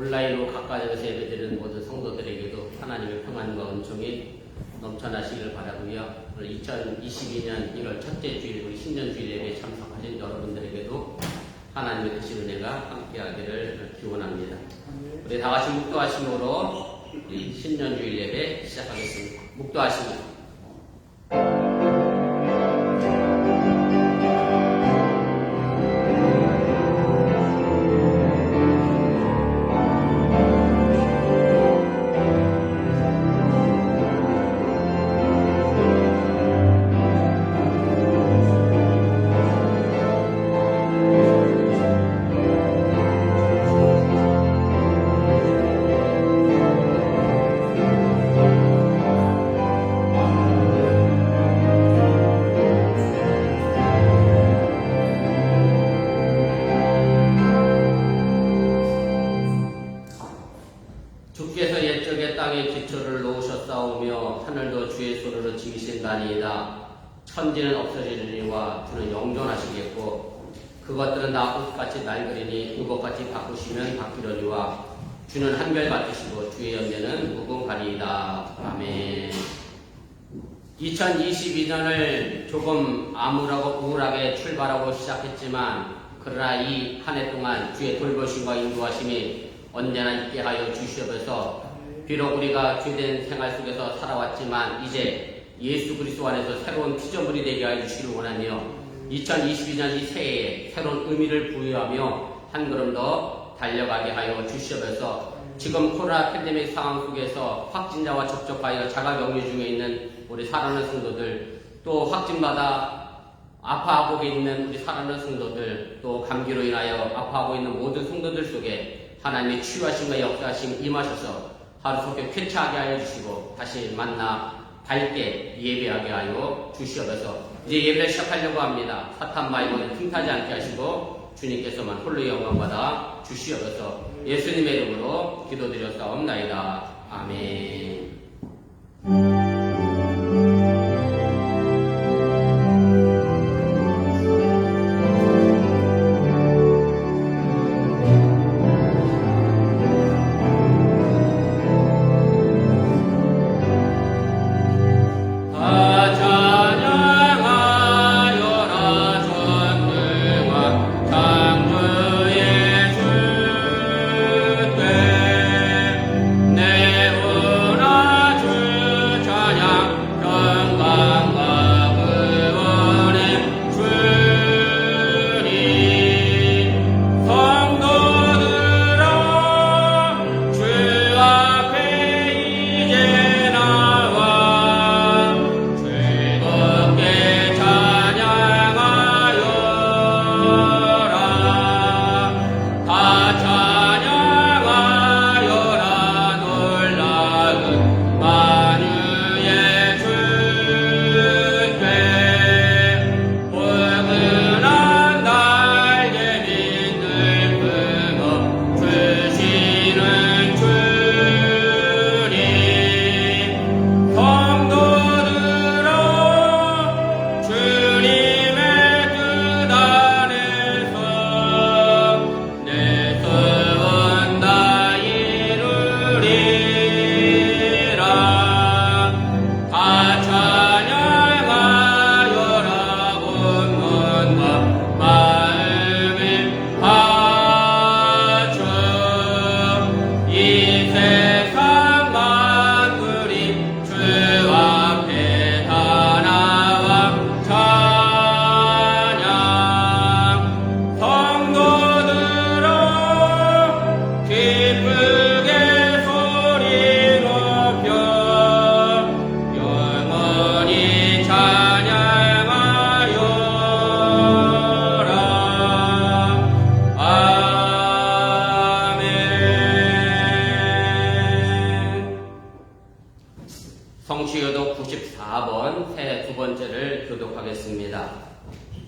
온라인으로 가까이서 예배드리는 모든 성도들에게도 하나님의 평안과 은총이 넘쳐나시기를 바라고요. 2022년 1월 첫째 주일 우리 신년주일 예배에 참석하신 여러분들에게도 하나님의 크신 은혜가 함께하기를 기원합니다. 우리 다같이 묵도하심으로 우리 신년주일 예배 시작하겠습니다. 묵도하심으로 주께서 옛적에 땅에 기초를 놓으셨사오며 하늘도 주의 손으로 지으신다니이다. 천지는 없어지리니와 주는 영존하시겠고 그것들은 다 옷같이 낡으리니 그것같이 바꾸시면 바뀌려니와 주는 한결같으시고 주의 연대는 무궁하리이다. 아멘. 2022년을 조금 암울하고 우울하게 출발하고 시작했지만 그러나 이 한 해 동안 주의 돌보심과 인도하심이 언제나 있게 하여 주시옵소서. 비록 우리가 죄된 생활 속에서 살아왔지만 이제 예수 그리스도 안에서 새로운 피조물이 되게 하여 주시기를 원하며 2022년 이 새해에 새로운 의미를 부여하며 한 걸음 더 달려가게 하여 주시옵소서. 지금 코로나 팬데믹 상황 속에서 확진자와 접촉하여 자가격리 중에 있는 우리 사랑하는 성도들, 또 확진받아 아파하고 있는 우리 사랑하는 성도들, 또 감기로 인하여 아파하고 있는 모든 성도들 속에 하나님의 치유하심과 역사하심 임하셔서 하루 속에 쾌차하게 하여 주시고 다시 만나 밝게 예배하게 하여 주시옵소서. 이제 예배를 시작하려고 합니다. 사탄 마귀는 틈타지 않게 하시고 주님께서만 홀로 영광받아 주시옵소서. 예수님의 이름으로 기도드렸사옵나이다. 아멘. 성취교독 94번 새 두 번째를 교독하겠습니다.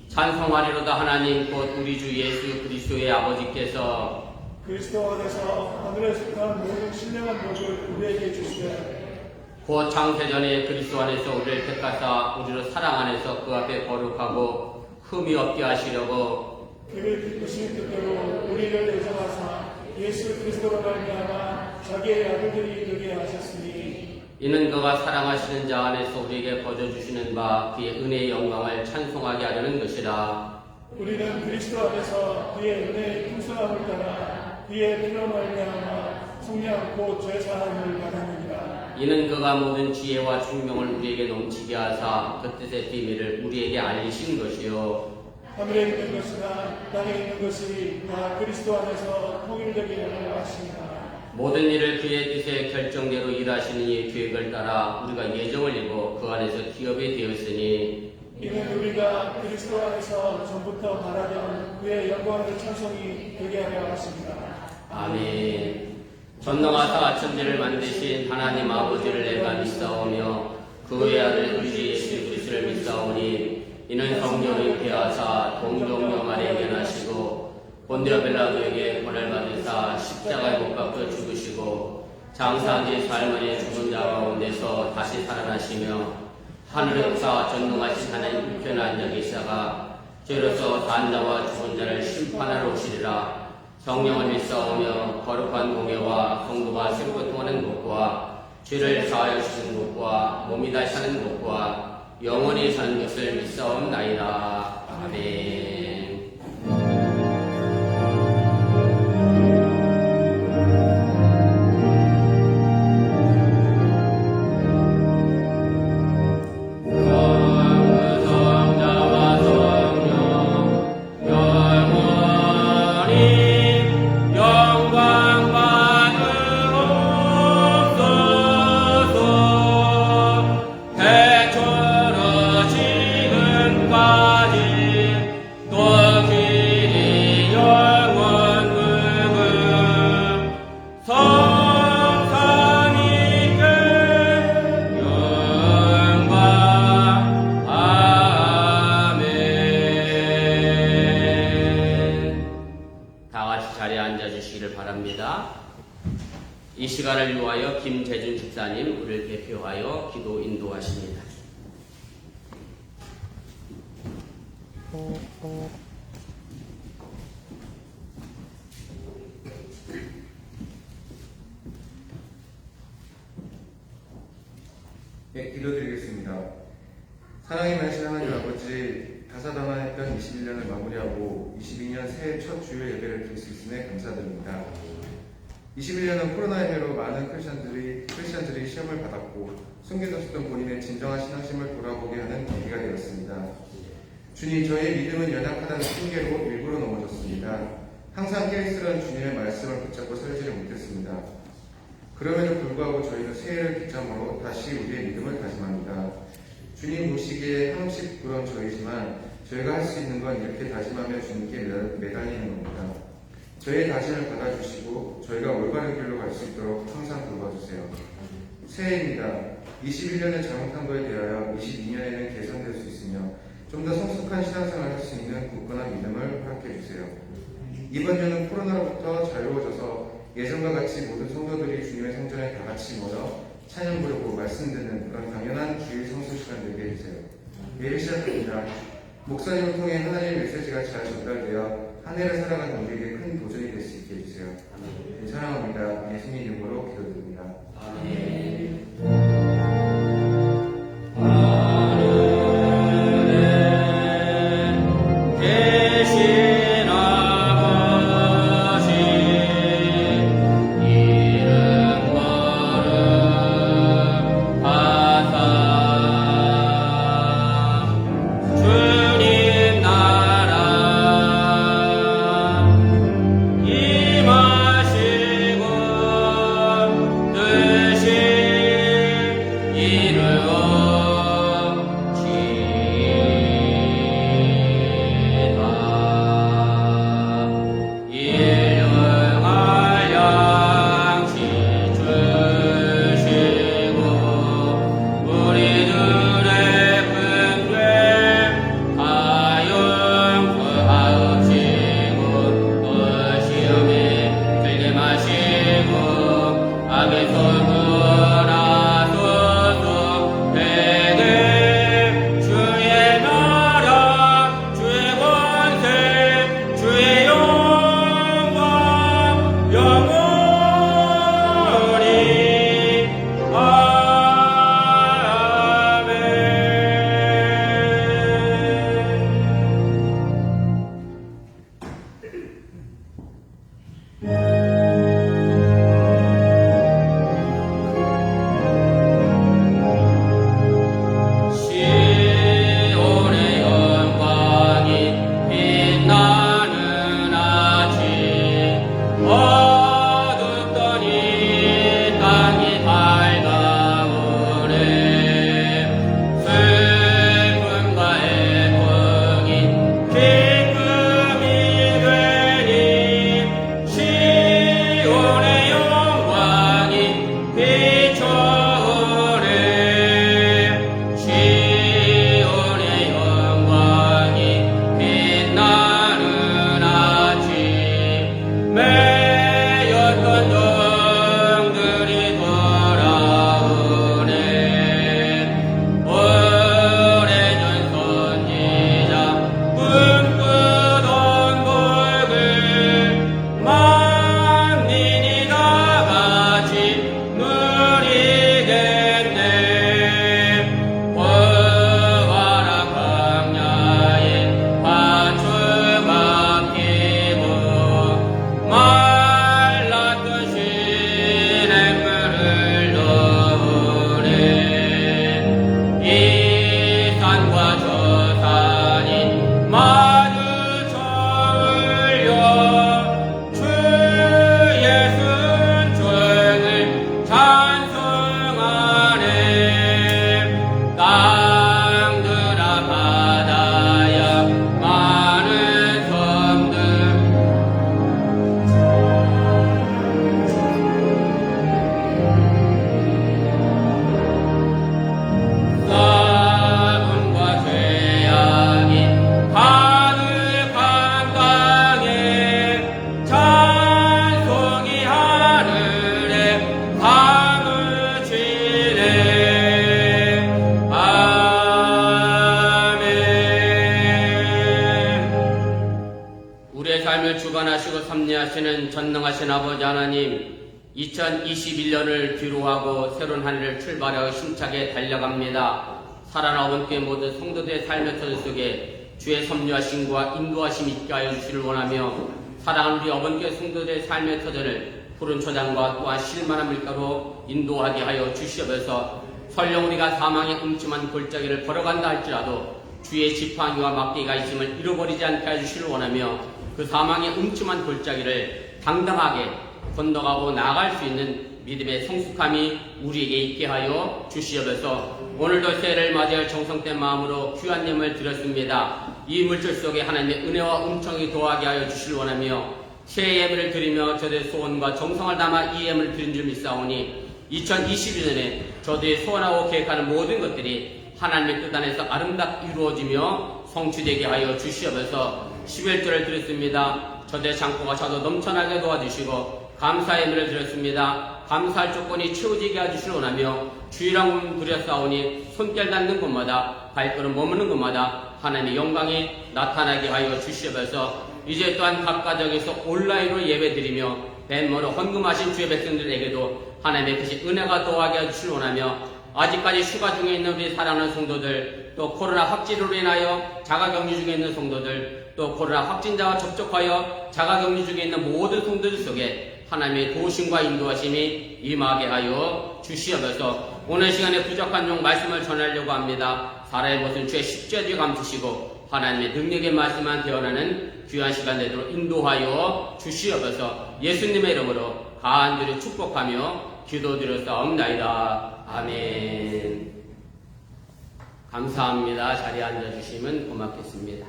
찬송하리로다 하나님 곧 우리 주 예수 그리스도의 아버지께서 그리스도와 되사 하늘에 속한 모든 신령한 복을 우리에게 주시되 곧 창세전에 그리스도 안에서 우리를 택하사 우리를 사랑 안에서 그 앞에 거룩하고 흠이 없게 하시려고 그를 기쁘신 뜻대로 우리를 예정하사 예수 그리스도로 말미암아 자기의 아들들이 되게 하셨으니 이는 그가 사랑하시는 자 안에서 우리에게 거저주시는 바 그의 은혜의 영광을 찬송하게 하려는 것이라. 우리는 그리스도 안에서 그의 은혜의 풍성함을 따라 그의 피로 말미암아 성령 곧 죄사함을 받았느니라. 이는 그가 모든 지혜와 총명을 우리에게 넘치게 하사 그 뜻의 비밀을 우리에게 알리신 것이요 하늘에 있는 것이나 땅에 있는 것이 다 그리스도 안에서 통일되게 하시니라. 모든 일을 그의 뜻의 결정대로 일하시는 이의 계획을 따라 우리가 예정을 입어 그 안에서 기업이 되었으니 이는 우리가 그리스도 안에서 전부터 바라던 그의 영광의 찬송이 되게 하려 하십니다. 아멘. 전능하사 천지를 만드신 하나님 아버지를 내가 믿사오며 그의 아들 우리 예수 그리스도를 믿사오니 이는 성령을 피하사 동정녀 마리아에게 나시고 본디오 빌라도에게 벌을 받으사 십자가에 못 박혀 죽으시고 장사한 지 삶의 죽은 자 가운데서 다시 살아나시며 하늘의 역사 전능하신 하나님 우편에 앉아 계시다가 죄로서 산 자와 죽은 자를 심판하러 오시리라. 성령을 믿사오며 거룩한 공예와 성도가 새롭게 통하는 것과 죄를 사하여 주시는 것과 몸이 다시 사는 것과 영원히 사는 것을 믿사옵나이다. 아멘. 이 시간을 위하여 김재준 집사님 우리를 대표하여 기도 인도하십니다. 네, 기도드리겠습니다. 사랑이 많으신 하나님 아버지, 다사다난했던 21년을 마무리하고 22년 새해 첫 주일 예배를 드릴 수 있음에 감사드립니다. 21년은 코로나19로 많은 크리스천들이 시험을 받았고 숨겨뒀던 본인의 진정한 신앙심을 돌아보게 하는 계기가 되었습니다. 주님, 저희의 믿음은 연약하다는 핑계로 일부러 넘어졌습니다. 항상 깨어있으라는 주님의 말씀을 붙잡고 살지를 못했습니다. 그럼에도 불구하고 저희는 새해를 기점으로 다시 우리의 믿음을 다짐합니다. 주님 보시기에 한없이 부끄러운 저희지만 저희가 할 수 있는 건 이렇게 다짐하며 주님께 매달리는 겁니다. 저희의 다짐을 받아주시고 저희가 올바른 길로 갈 수 있도록 항상 돌봐주세요. 새해입니다. 21년을 잘못한 거에 대하여 22년에는 개선될 수 있으며 좀 더 성숙한 신앙생활을 할 수 있는 굳건한 믿음을 허락해 주세요. 이번 년은 코로나로부터 자유로워져서 예전과 같이 모든 성도들이 주님의 성전에 다 같이 모여 찬양 부르고 말씀 듣는 그런 당연한 주일 성수 시간 되게 해주세요. 예배 시작합니다. 목사님을 통해 하나님의 메시지가 잘 전달되어 한 해를 살아가는 우리에게 큰 도전이 될 수 있게 해주세요. 네, 사랑합니다. 예수님 이름으로 기도드립니다. 아멘. 임하시고 전능하신 아버지 하나님, 2021년을 뒤로하고 새로운 한 해를 출발하여 힘차게 달려갑니다. 살아나온 교회 모든 성도들의 삶의 터전 속에 주의 섭리하심과 인도하심이 있게 하여 주시를 원하며, 사랑하는 우리 어번교회 성도들의 삶의 터전을 푸른 초장과 또한 실만한 밀가루 인도하게 하여 주시옵소서. 설령 우리가 사망의 음침한 골짜기를 걸어간다 할지라도 주의 지팡이와 막대기가 있음을 잃어버리지 않게 해주시를 원하며, 그 사망의 음침한 골짜기를 당당하게 건너가고 나아갈 수 있는 믿음의 성숙함이 우리에게 있게 하여 주시옵소서. 오늘도 새해를 맞이할 정성된 마음으로 귀한 예물을 드렸습니다. 이 물질 속에 하나님의 은혜와 은총이 도하게 하여 주시를 원하며, 새해 예물을 드리며 저들의 소원과 정성을 담아 이 예물을 드린 줄 믿사오니 2021년에 저들이 소원하고 계획하는 모든 것들이 하나님의 뜻 안에서 아름답게 이루어지며 성취되게 하여 주시옵소서. 11절을 드렸습니다. 저들의 창고가 차도 넘쳐나게 도와주시고 감사의 예물을 드렸습니다. 감사할 조건이 채워지게 해주시를 원하며, 주일왕 드렸사오니 손길 닿는 곳마다 발걸음 머무는 곳마다 하나님의 영광이 나타나게 하여 주시옵소서. 이제 또한 각 가정에서 온라인으로 예배드리며 뱃머로 헌금하신 주의 백성들에게도 하나님의 크신 은혜가 더하게 해주시를 원하며, 아직까지 휴가 중에 있는 우리 사랑하는 성도들, 또 코로나 확진으로 인하여 자가격리 중에 있는 성도들, 또 코로나 확진자와 접촉하여 자가격리 중에 있는 모든 성도들 속에 하나님의 도우심과 인도하심이 임하게 하여 주시옵소서. 오늘 시간에 부족한 용 말씀을 전하려고 합니다. 살아의 모습은 주의 십자가 뒤에 감추시고 하나님의 능력의 말씀만 되어나는 귀한 시간 되도록 인도하여 주시옵소서. 예수님의 이름으로 간절히 축복하며 기도드렸사옵나이다. 아멘. 감사합니다. 자리에 앉아주시면 고맙겠습니다.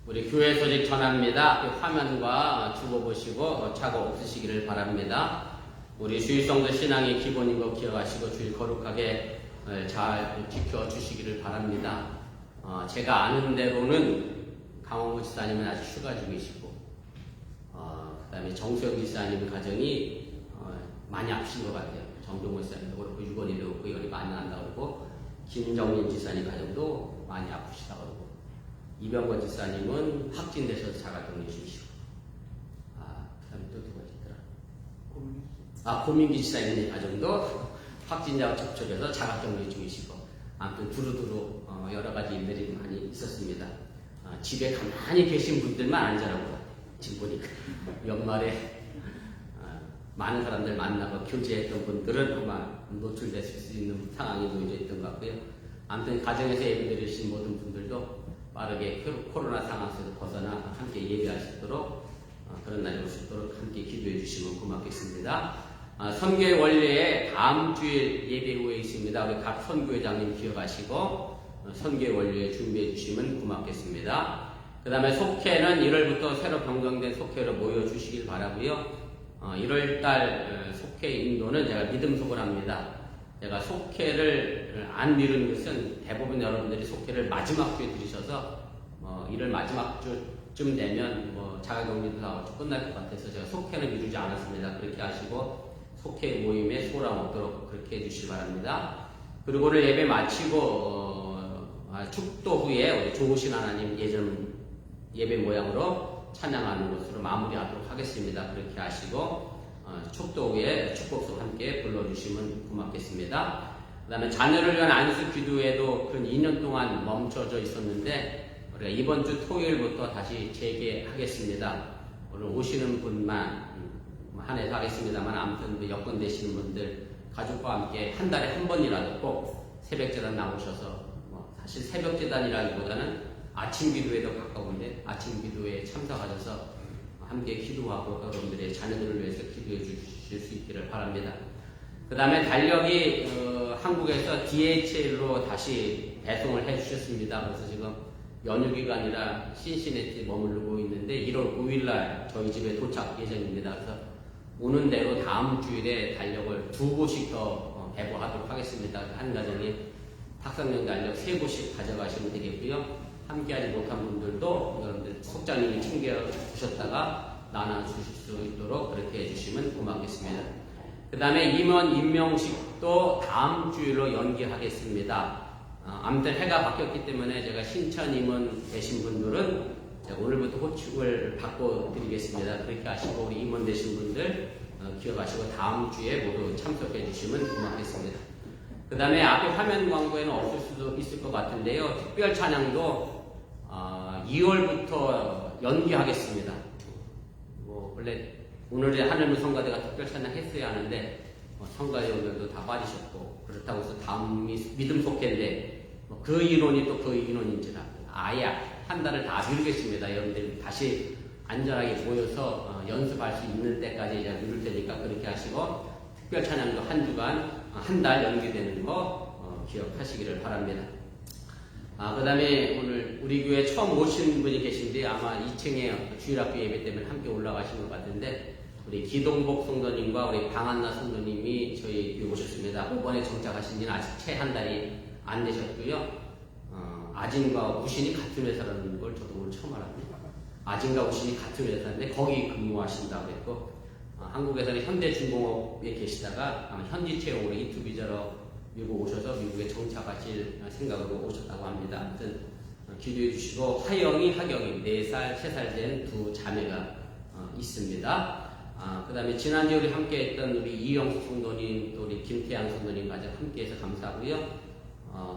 우리 교회 소식 전합니다. 화면과 죽어보시고 착오 없으시기를 바랍니다. 우리 주일성도 신앙의 기본인 거 기억하시고 주일 거룩하게 잘 지켜주시기를 바랍니다. 제가 아는 대로는 강원구 지사님은 아직 휴가 중이시고, 그 다음에 정수영 지사님 가정이 많이 아프신 것 같아요. 정동호 지사님도 그렇고 유건이도 그렇고 열이 많이 난다고 그러고, 김정민 지사님 가정도 많이 아프시다고 그러고, 이병건 지사님은 확진되셔서 자가격리 중이시고, 그 다음에 또 누가 있더라? 고민기 지사님 가정도 확진자와 접촉해서 자가격리 중이시고, 아무튼 두루두루 여러 가지 일들이 많이 있었습니다. 집에 가만히 계신 분들만 안전하고, 지금 보니까 연말에 많은 사람들 만나고 교제했던 분들은 아마 노출됐을 수 있는 상황이 놓여져 있던 것 같고요. 아무튼 가정에서 예배드리신 모든 분들도 빠르게 코로나 상황 속에서 벗어나 함께 예배할 수 있도록, 그런 날이 올 수 있도록 함께 기도해 주시면 고맙겠습니다. 선교의 원래에 다음 주에 예배 후에 있습니다. 우리 각 선교회장님 기억하시고 선교의 원래에 준비해 주시면 고맙겠습니다. 그 다음에 속회는 1월부터 새로 변경된 속회로 모여 주시길 바라고요. 1월달 속회 인도는 제가 믿음 속을 합니다. 제가 속회를 안 미루는 것은 대부분 여러분들이 속회를 마지막 주에 들으셔서 1월 마지막 주쯤 되면 자가격리도 나오고 끝날 것 같아서 제가 속회는 미루지 않았습니다. 그렇게 하시고 속회 모임에 소홀함 없도록 그렇게 해주시기 바랍니다. 그리고 오늘 예배 마치고 축도 후에 우리 좋으신 하나님 예전 예배 모양으로 찬양하는 것으로 마무리하도록 하겠습니다. 그렇게 하시고 축도 후에 축복송 함께 불러주시면 고맙겠습니다. 그 다음에 자녀를 위한 안수 기도에도 그런 2년 동안 멈춰져 있었는데 우리가 이번 주 토요일부터 다시 재개하겠습니다. 오늘 오시는 분만 한해서 하겠습니다만, 아무튼 여건 되시는 분들 가족과 함께 한 달에 한 번이라도 꼭 새벽재단 나오셔서, 사실 새벽재단이라기보다는 아침 기도회도 가까운데 아침 기도회에 참석하셔서 함께 기도하고 여러분들의 자녀들을 위해서 기도해 주실 수 있기를 바랍니다. 그 다음에 달력이 한국에서 DHL로 다시 배송을 해 주셨습니다. 그래서 지금 연휴 기간이라 신시내티 머무르고 있는데 1월 5일날 저희 집에 도착 예정입니다. 그래서 오는 대로 다음 주일에 달력을 2부씩 더 배부하도록 하겠습니다. 한 가정이 탁상령 달력 3부씩 가져가시면 되겠고요. 함께하지 못한 분들도 여러분들 속장님이 챙겨 주셨다가 나눠 주실 수 있도록 그렇게 해주시면 고맙겠습니다. 그 다음에 임원 임명식도 다음 주일로 연기하겠습니다. 아무튼 해가 바뀌었기 때문에 제가 신천 임원 되신 분들은 제가 오늘부터 호축을 바꿔드리겠습니다. 그렇게 하시고 우리 임원 되신 분들 기억하시고 다음 주에 모두 참석해 주시면 고맙겠습니다. 그 다음에 앞에 화면 광고에는 없을 수도 있을 것 같은데요. 특별 찬양도 2월부터 연기하겠습니다. 원래 오늘의 하늘문 성가대가 특별 찬양 했어야 하는데 성가대원들도 다 빠지셨고 그렇다고 해서 다음이 믿음 속회인데 그 인원이 또 그 인원인지라 아예 한 달을 다 미루겠습니다. 여러분들 다시 안전하게 모여서 연습할 수 있는 때까지 이제 미룰 테니까 그렇게 하시고 특별 찬양도 한 주간 한 달 연기되는 거 기억하시기를 바랍니다. 그 다음에 오늘 우리 교회 처음 오신 분이 계신데 아마 2층에 주일학교 예배 때문에 함께 올라가신 것 같은데 우리 기동복 성도님과 우리 방한나 성도님이 저희 교회 오셨습니다. 이번에 정착하신 지는 아직 채 한 달이 안 되셨고요. 아진과 우신이 같은 회사라는 걸 저도 오늘 처음 알았네요. 아진과 우신이 같은 회사인데 거기 근무하신다고 했고 한국에서는 현대중공업에 계시다가 아마 현지 채용으로 이투 비자로 미국 오셔서 미국에 정착하실 생각으로 오셨다고 합니다. 아무튼 기도해 주시고 하영이, 하경이 4살, 3살 된 두 자매가 있습니다. 그 다음에 지난주에 우리 함께 했던 우리 이영수 성도님 또 우리 김태양 성도님 가장 함께 해서 감사하고요.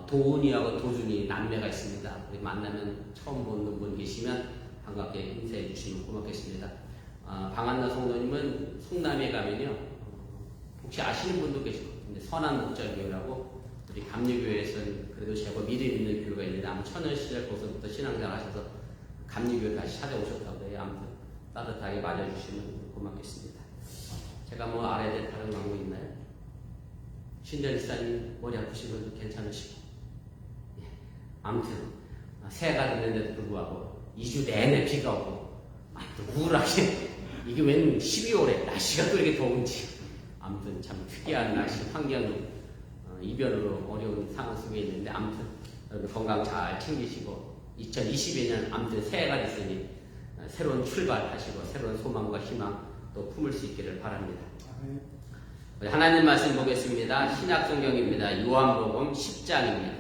도훈이하고 도준이 남매가 있습니다. 우리 만나면 처음 보는 분 계시면 반갑게 인사해 주시면 고맙겠습니다. 방한나 성도님은 성남에 가면요. 혹시 아시는 분도 계실 것 같은데 선한목자교회라고 우리 감리교회에서는 그래도 제법 이름 있는 교회가 있는데 아마 천연시절 거기서부터 신앙생활 하셔서 감리교회 다시 찾아오셨다고 해요. 아무튼 따뜻하게 맞아주시면 고맙겠습니다. 제가 뭐 알아야 될 다른 광고 있나요? 신전 일사님 머리 아프신 분도 괜찮으시고 아무튼 새해가 됐는데도 불구하고 2주 내내 비가 오고 우울하게 이게 웬 12월에 날씨가 또 이렇게 더운지 아무튼 참 특이한 날씨 환경 이별으로 어려운 상황 속에 있는데 아무튼 여러분 건강 잘 챙기시고 2022년 아무튼 새해가 됐으니 새로운 출발하시고 새로운 소망과 희망 또 품을 수 있기를 바랍니다. 하나님 말씀 보겠습니다. 신약성경입니다. 요한복음 10장입니다.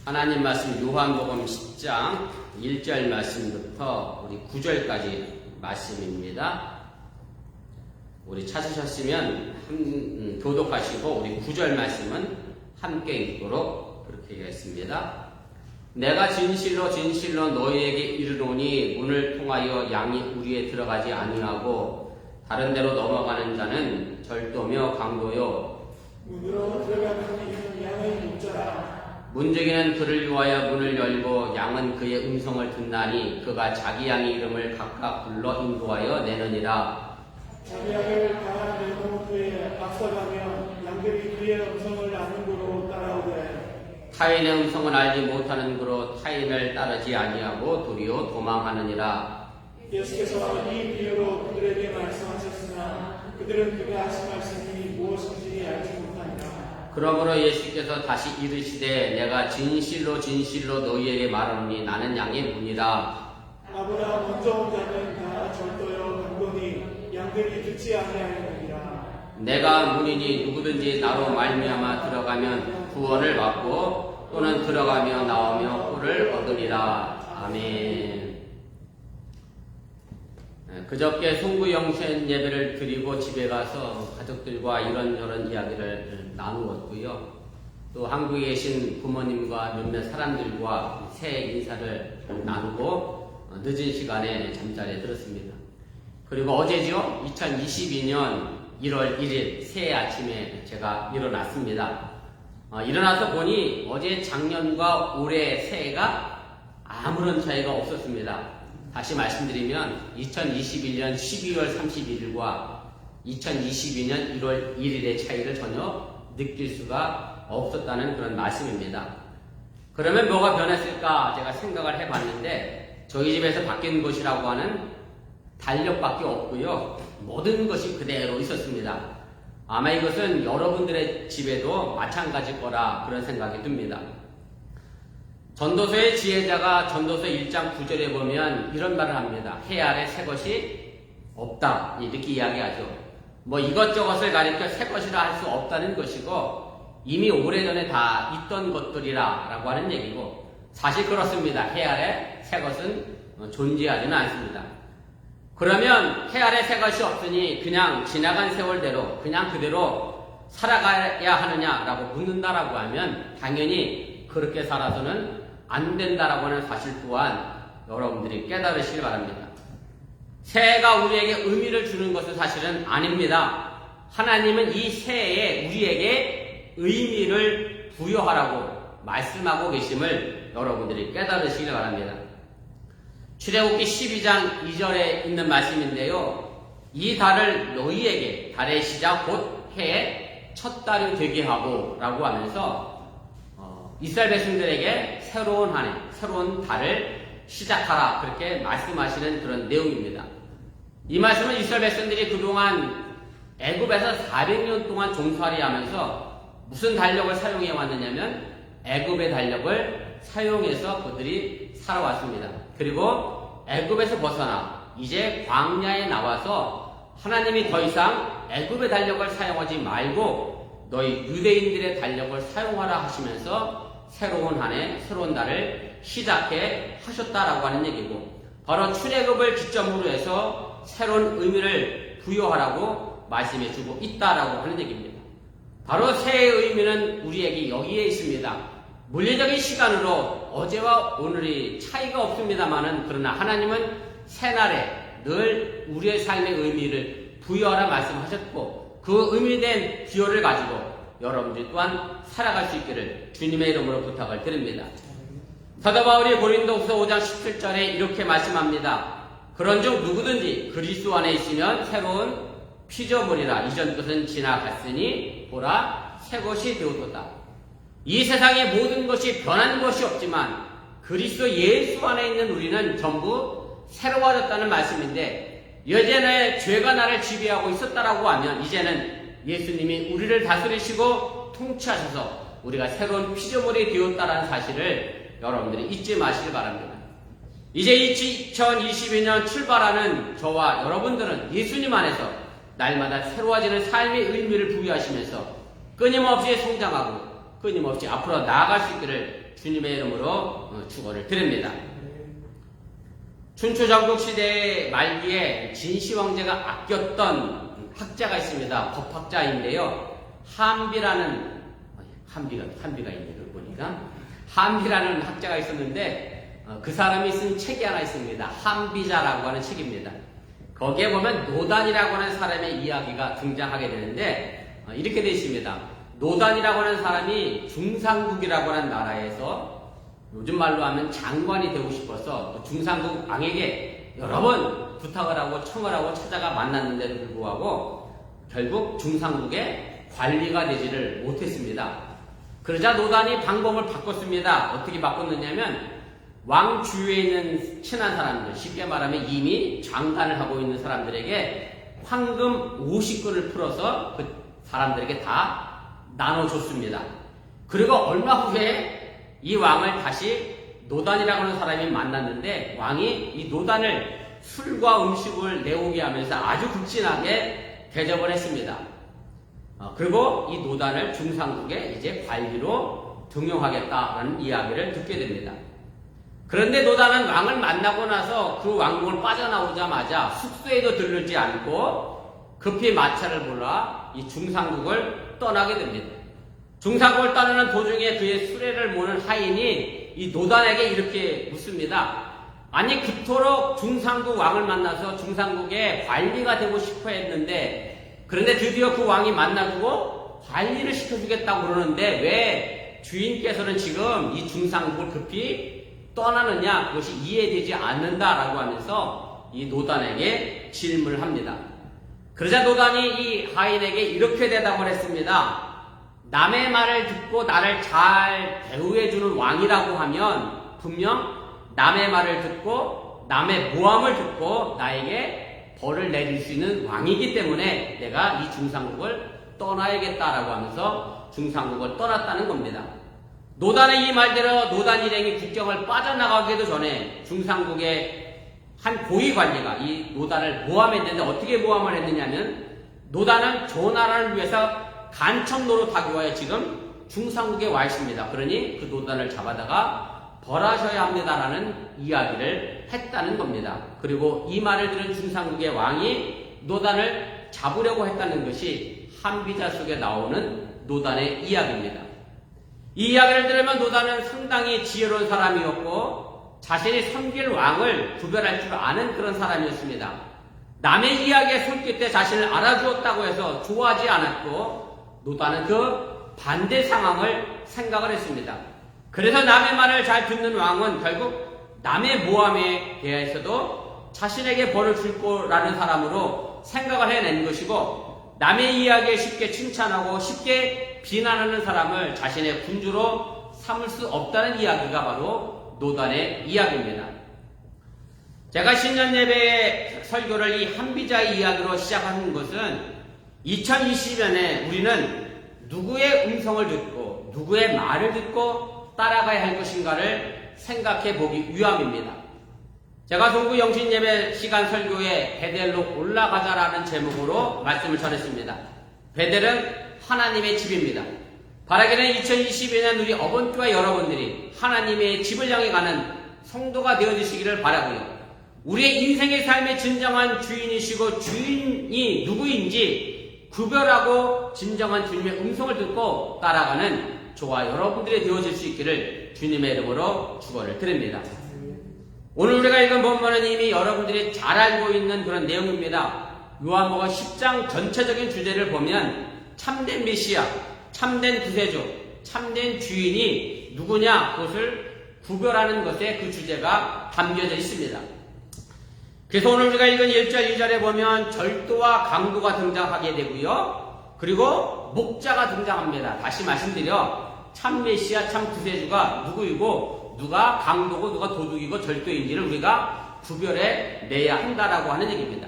하나님 말씀 요한복음 10장 1절 말씀부터 우리 9절까지 말씀입니다. 우리 찾으셨으면 교독하시고 우리 9절 말씀은 함께 읽도록 그렇게 하겠습니다. 내가 진실로 진실로 너희에게 이르노니 문을 통하여 양이 우리에 들어가지 아니하고 다른 데로 넘어가는 자는 절도며 강도요 문으로 들어가는 이는 양의 목자라. 문지기는 그를 위하여 문을 열고 양은 그의 음성을 듣나니 그가 자기 양의 이름을 각각 불러 인도하여 내느니라. 자기 양을 다 내놓은 후에 앞서가며 양들이 그의 음성을 아는 고로 따라오되 타인의 음성을 알지 못하는 그로 타인을 따르지 아니하고 도리어 도망하느니라. 예수께서 이 비유로 그들에게 말씀하셨으나 그들은 그가 하신 말씀이 무엇인지 알지 못하니라. 그러므로 예수께서 다시 이르시되 내가 진실로 진실로 너희에게 말하노니 나는 양의 문이라. 나보다 먼저 온 자는 다 절도여 강도니 양들이 듣지 아니하느니라. 내가 문이니 누구든지 나로 말미암아 들어가면 구원을 받고 또는 들어가며 나오며 꿀을 얻으리라. 아멘. 그저께 송구영신 예배를 드리고 집에 가서 가족들과 이런저런 이야기를 나누었고요. 또 한국에 계신 부모님과 몇몇 사람들과 새해 인사를 나누고 늦은 시간에 잠자리에 들었습니다. 그리고 어제죠. 2022년 1월 1일 새해 아침에 제가 일어났습니다. 일어나서 보니 어제 작년과 올해 새해가 아무런 차이가 없었습니다. 다시 말씀드리면 2021년 12월 31일과 2022년 1월 1일의 차이를 전혀 느낄 수가 없었다는 그런 말씀입니다. 그러면 뭐가 변했을까 제가 생각을 해봤는데 저희 집에서 바뀐 것이라고 하는 달력밖에 없고요. 모든 것이 그대로 있었습니다. 아마 이것은 여러분들의 집에도 마찬가지일 거라 그런 생각이 듭니다. 전도서의 지혜자가 전도서 1장 9절에 보면 이런 말을 합니다. 해 아래 새 것이 없다. 이렇게 이야기하죠. 뭐 이것저것을 가리켜 새 것이라 할 수 없다는 것이고 이미 오래전에 다 있던 것들이라고 하는 얘기고, 사실 그렇습니다. 해 아래 새 것은 존재하지는 않습니다. 그러면 해 아래 새 것이 없으니 그냥 지나간 세월대로 그냥 그대로 살아가야 하느냐라고 묻는다라고 하면 당연히 그렇게 살아서는 안 된다라고 하는 사실 또한 여러분들이 깨달으시길 바랍니다. 새해가 우리에게 의미를 주는 것은 사실은 아닙니다. 하나님은 이 새해에 우리에게 의미를 부여하라고 말씀하고 계심을 여러분들이 깨달으시길 바랍니다. 출애굽기 12장 2절에 있는 말씀인데요. 이 달을 너희에게 달의 시작 곧 해의 첫 달이 되게 하고 라고 하면서 이스라엘 백성들에게 새로운 한 해, 새로운 달을 시작하라 그렇게 말씀하시는 그런 내용입니다. 이 말씀은 이스라엘 백성들이 그동안 애굽에서 400년 동안 종살이 하면서 무슨 달력을 사용해 왔느냐면 애굽의 달력을 사용해서 그들이 살아왔습니다. 그리고 애굽에서 벗어나 이제 광야에 나와서 하나님이 더 이상 애굽의 달력을 사용하지 말고 너희 유대인들의 달력을 사용하라 하시면서 새로운 한 해, 새로운 달을 시작해 하셨다라고 하는 얘기고, 바로 출애굽을 기점으로 해서 새로운 의미를 부여하라고 말씀해 주고 있다라고 하는 얘기입니다. 바로 새해의 의미는 우리에게 여기에 있습니다. 물리적인 시간으로 어제와 오늘이 차이가 없습니다만은, 그러나 하나님은 새날에 늘 우리의 삶의 의미를 부여하라 말씀하셨고, 그 의미된 기호를 가지고 여러분들 또한 살아갈 수 있기를 주님의 이름으로 부탁을 드립니다. 사도 바울이 고린도후서 5장 17절에 이렇게 말씀합니다. 그런즉 누구든지 그리스도 안에 있으면 새로운 피조물이라. 이전 것은 지나갔으니 보라 새 것이 되었도다. 이 세상의 모든 것이 변한 것이 없지만 그리스도 예수 안에 있는 우리는 전부 새로워졌다는 말씀인데, 예전에 죄가 나를 지배하고 있었다라고 하면 이제는 예수님이 우리를 다스리시고 통치하셔서 우리가 새로운 피조물이 되었다는 사실을 여러분들이 잊지 마시길 바랍니다. 이제 2022년 출발하는 저와 여러분들은 예수님 안에서 날마다 새로워지는 삶의 의미를 부여하시면서 끊임없이 성장하고 끊임없이 앞으로 나아갈 수 있기를 주님의 이름으로 축원을 드립니다. 춘추전국 시대 말기에 진시황제가 아꼈던 학자가 있습니다. 법학자인데요. 한비가 있네요. 보니까 한비라는 학자가 있었는데 그 사람이 쓴 책이 하나 있습니다. 한비자라고 하는 책입니다. 거기에 보면 노단이라고 하는 사람의 이야기가 등장하게 되는데 이렇게 되어 있습니다. 노단이라고 하는 사람이 중상국이라고 하는 나라에서 요즘 말로 하면 장관이 되고 싶어서 중상국 왕에게 여러 번 부탁을 하고 청을 하고 찾아가 만났는데도 불구하고 결국 중상국의 관리가 되지를 못했습니다. 그러자 노단이 방법을 바꿨습니다. 어떻게 바꿨느냐면 왕 주위에 있는 친한 사람들, 쉽게 말하면 이미 장관을 하고 있는 사람들에게 황금 50근을 풀어서 그 사람들에게 다 나눠줬습니다. 그리고 얼마 후에 이 왕을 다시 노단이라고 하는 사람이 만났는데, 왕이 이 노단을 술과 음식을 내오게 하면서 아주 극진하게 대접을 했습니다. 그리고 이 노단을 중상국의 이제 관리로 등용하겠다라는 이야기를 듣게 됩니다. 그런데 노단은 왕을 만나고 나서 그 왕궁을 빠져나오자마자 숙소에도 들르지 않고 급히 마차를 몰아 이 중상국을 떠나게 됩니다. 중상국을 떠나는 도중에 그의 수레를 모는 하인이 이 노단에게 이렇게 묻습니다. 아니 그토록 중상국 왕을 만나서 중상국의 관리가 되고 싶어 했는데, 그런데 드디어 그 왕이 만나주고 관리를 시켜주겠다고 그러는데 왜 주인께서는 지금 이 중상국을 급히 떠나느냐, 그것이 이해되지 않는다라고 하면서 이 노단에게 질문을 합니다. 그러자 노단이 이 하인에게 이렇게 대답을 했습니다. 남의 말을 듣고 나를 잘 대우해주는 왕이라고 하면 분명 남의 말을 듣고 남의 모함을 듣고 나에게 벌을 내릴 수 있는 왕이기 때문에 내가 이 중상국을 떠나야겠다라고 하면서 중상국을 떠났다는 겁니다. 노단의 이 말대로 노단 일행이 국경을 빠져나가기도 전에 중상국의 한 고위 관리가 이 노단을 모함했는데, 어떻게 모함을 했느냐면 노단은 저 나라를 위해서 간첩 노릇하기 위해 지금 중상국에 와 있습니다. 그러니 그 노단을 잡아다가 벌하셔야 합니다라는 이야기를 했다는 겁니다. 그리고 이 말을 들은 중상국의 왕이 노단을 잡으려고 했다는 것이 한비자 속에 나오는 노단의 이야기입니다. 이 이야기를 들으면 노단은 상당히 지혜로운 사람이었고 자신이 섬길 왕을 구별할 줄 아는 그런 사람이었습니다. 남의 이야기에 손길때 자신을 알아주었다고 해서 좋아하지 않았고 노단은 그 반대 상황을 생각을 했습니다. 그래서 남의 말을 잘 듣는 왕은 결국 남의 모함에 대해서도 자신에게 벌을 줄 거라는 사람으로 생각을 해낸 것이고 남의 이야기에 쉽게 칭찬하고 쉽게 비난하는 사람을 자신의 군주로 삼을 수 없다는 이야기가 바로 노단의 이야기입니다. 제가 신년 예배의 설교를 이 한비자의 이야기로 시작하는 것은 2020년에 우리는 누구의 음성을 듣고 누구의 말을 듣고 따라가야 할 것인가를 생각해 보기 위함입니다. 제가 동구 영신 예배 시간 설교에 베델로 올라가자라는 제목으로 말씀을 전했습니다. 베델은 하나님의 집입니다. 바라기는 2022년 우리 어번교회 여러분들이 하나님의 집을 향해 가는 성도가 되어주시기를 바라고요. 우리의 인생의 삶의 진정한 주인이시고 주인이 누구인지 구별하고 진정한 주님의 음성을 듣고 따라가는 저와 여러분들이 되어질 수 있기를 주님의 이름으로 축원을 드립니다. 오늘 우리가 읽은 본문은 이미 여러분들이 잘 알고 있는 그런 내용입니다. 요한복음 10장 전체적인 주제를 보면 참된 메시아, 참된 구세주, 참된 주인이 누구냐 그것을 구별하는 것에 그 주제가 담겨져 있습니다. 그래서 오늘 우리가 읽은 1절, 2절에 보면 절도와 강도가 등장하게 되고요. 그리고 목자가 등장합니다. 다시 말씀드려 참 메시아, 참 구세주가 누구이고 누가 강도고 누가 도둑이고 절도인지를 우리가 구별해 내야 한다라고 하는 얘기입니다.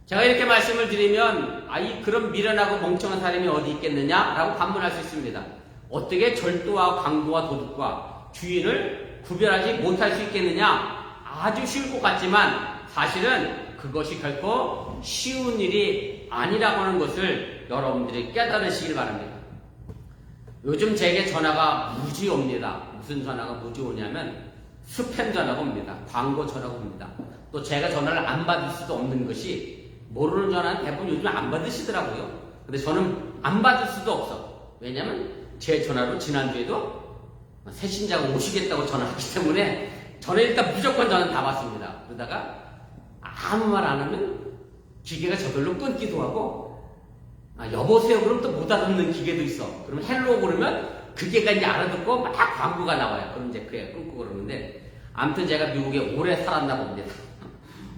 제가 이렇게 말씀을 드리면 그런 미련하고 멍청한 사람이 어디 있겠느냐라고 반문할 수 있습니다. 어떻게 절도와 강도와 도둑과 주인을 구별하지 못할 수 있겠느냐? 아주 쉬울 것 같지만 사실은 그것이 결코 쉬운 일이 아니라고 하는 것을 여러분들이 깨달으시길 바랍니다. 요즘 제게 전화가 무지 옵니다. 무슨 전화가 무지 오냐면 스팸 전화가 옵니다. 광고 전화가 옵니다. 또 제가 전화를 안 받을 수도 없는 것이 모르는 전화는 대부분 요즘 안 받으시더라고요. 근데 저는 안 받을 수도 없어. 왜냐면 제 전화로 지난주에도 새신자가 오시겠다고 전화했기 때문에 저는 일단 무조건 저는 다 받습니다. 그러다가 아무 말 안 하면 기계가 저절로 끊기도 하고 여보세요 그럼 또 못 알아듣는 기계도 있어. 그러면 헬로 그러면 그게가 이제 알아듣고 막 광고가 나와요. 그럼 이제 그게 끊고 그러는데 아무튼 제가 미국에 오래 살았나 봅니다.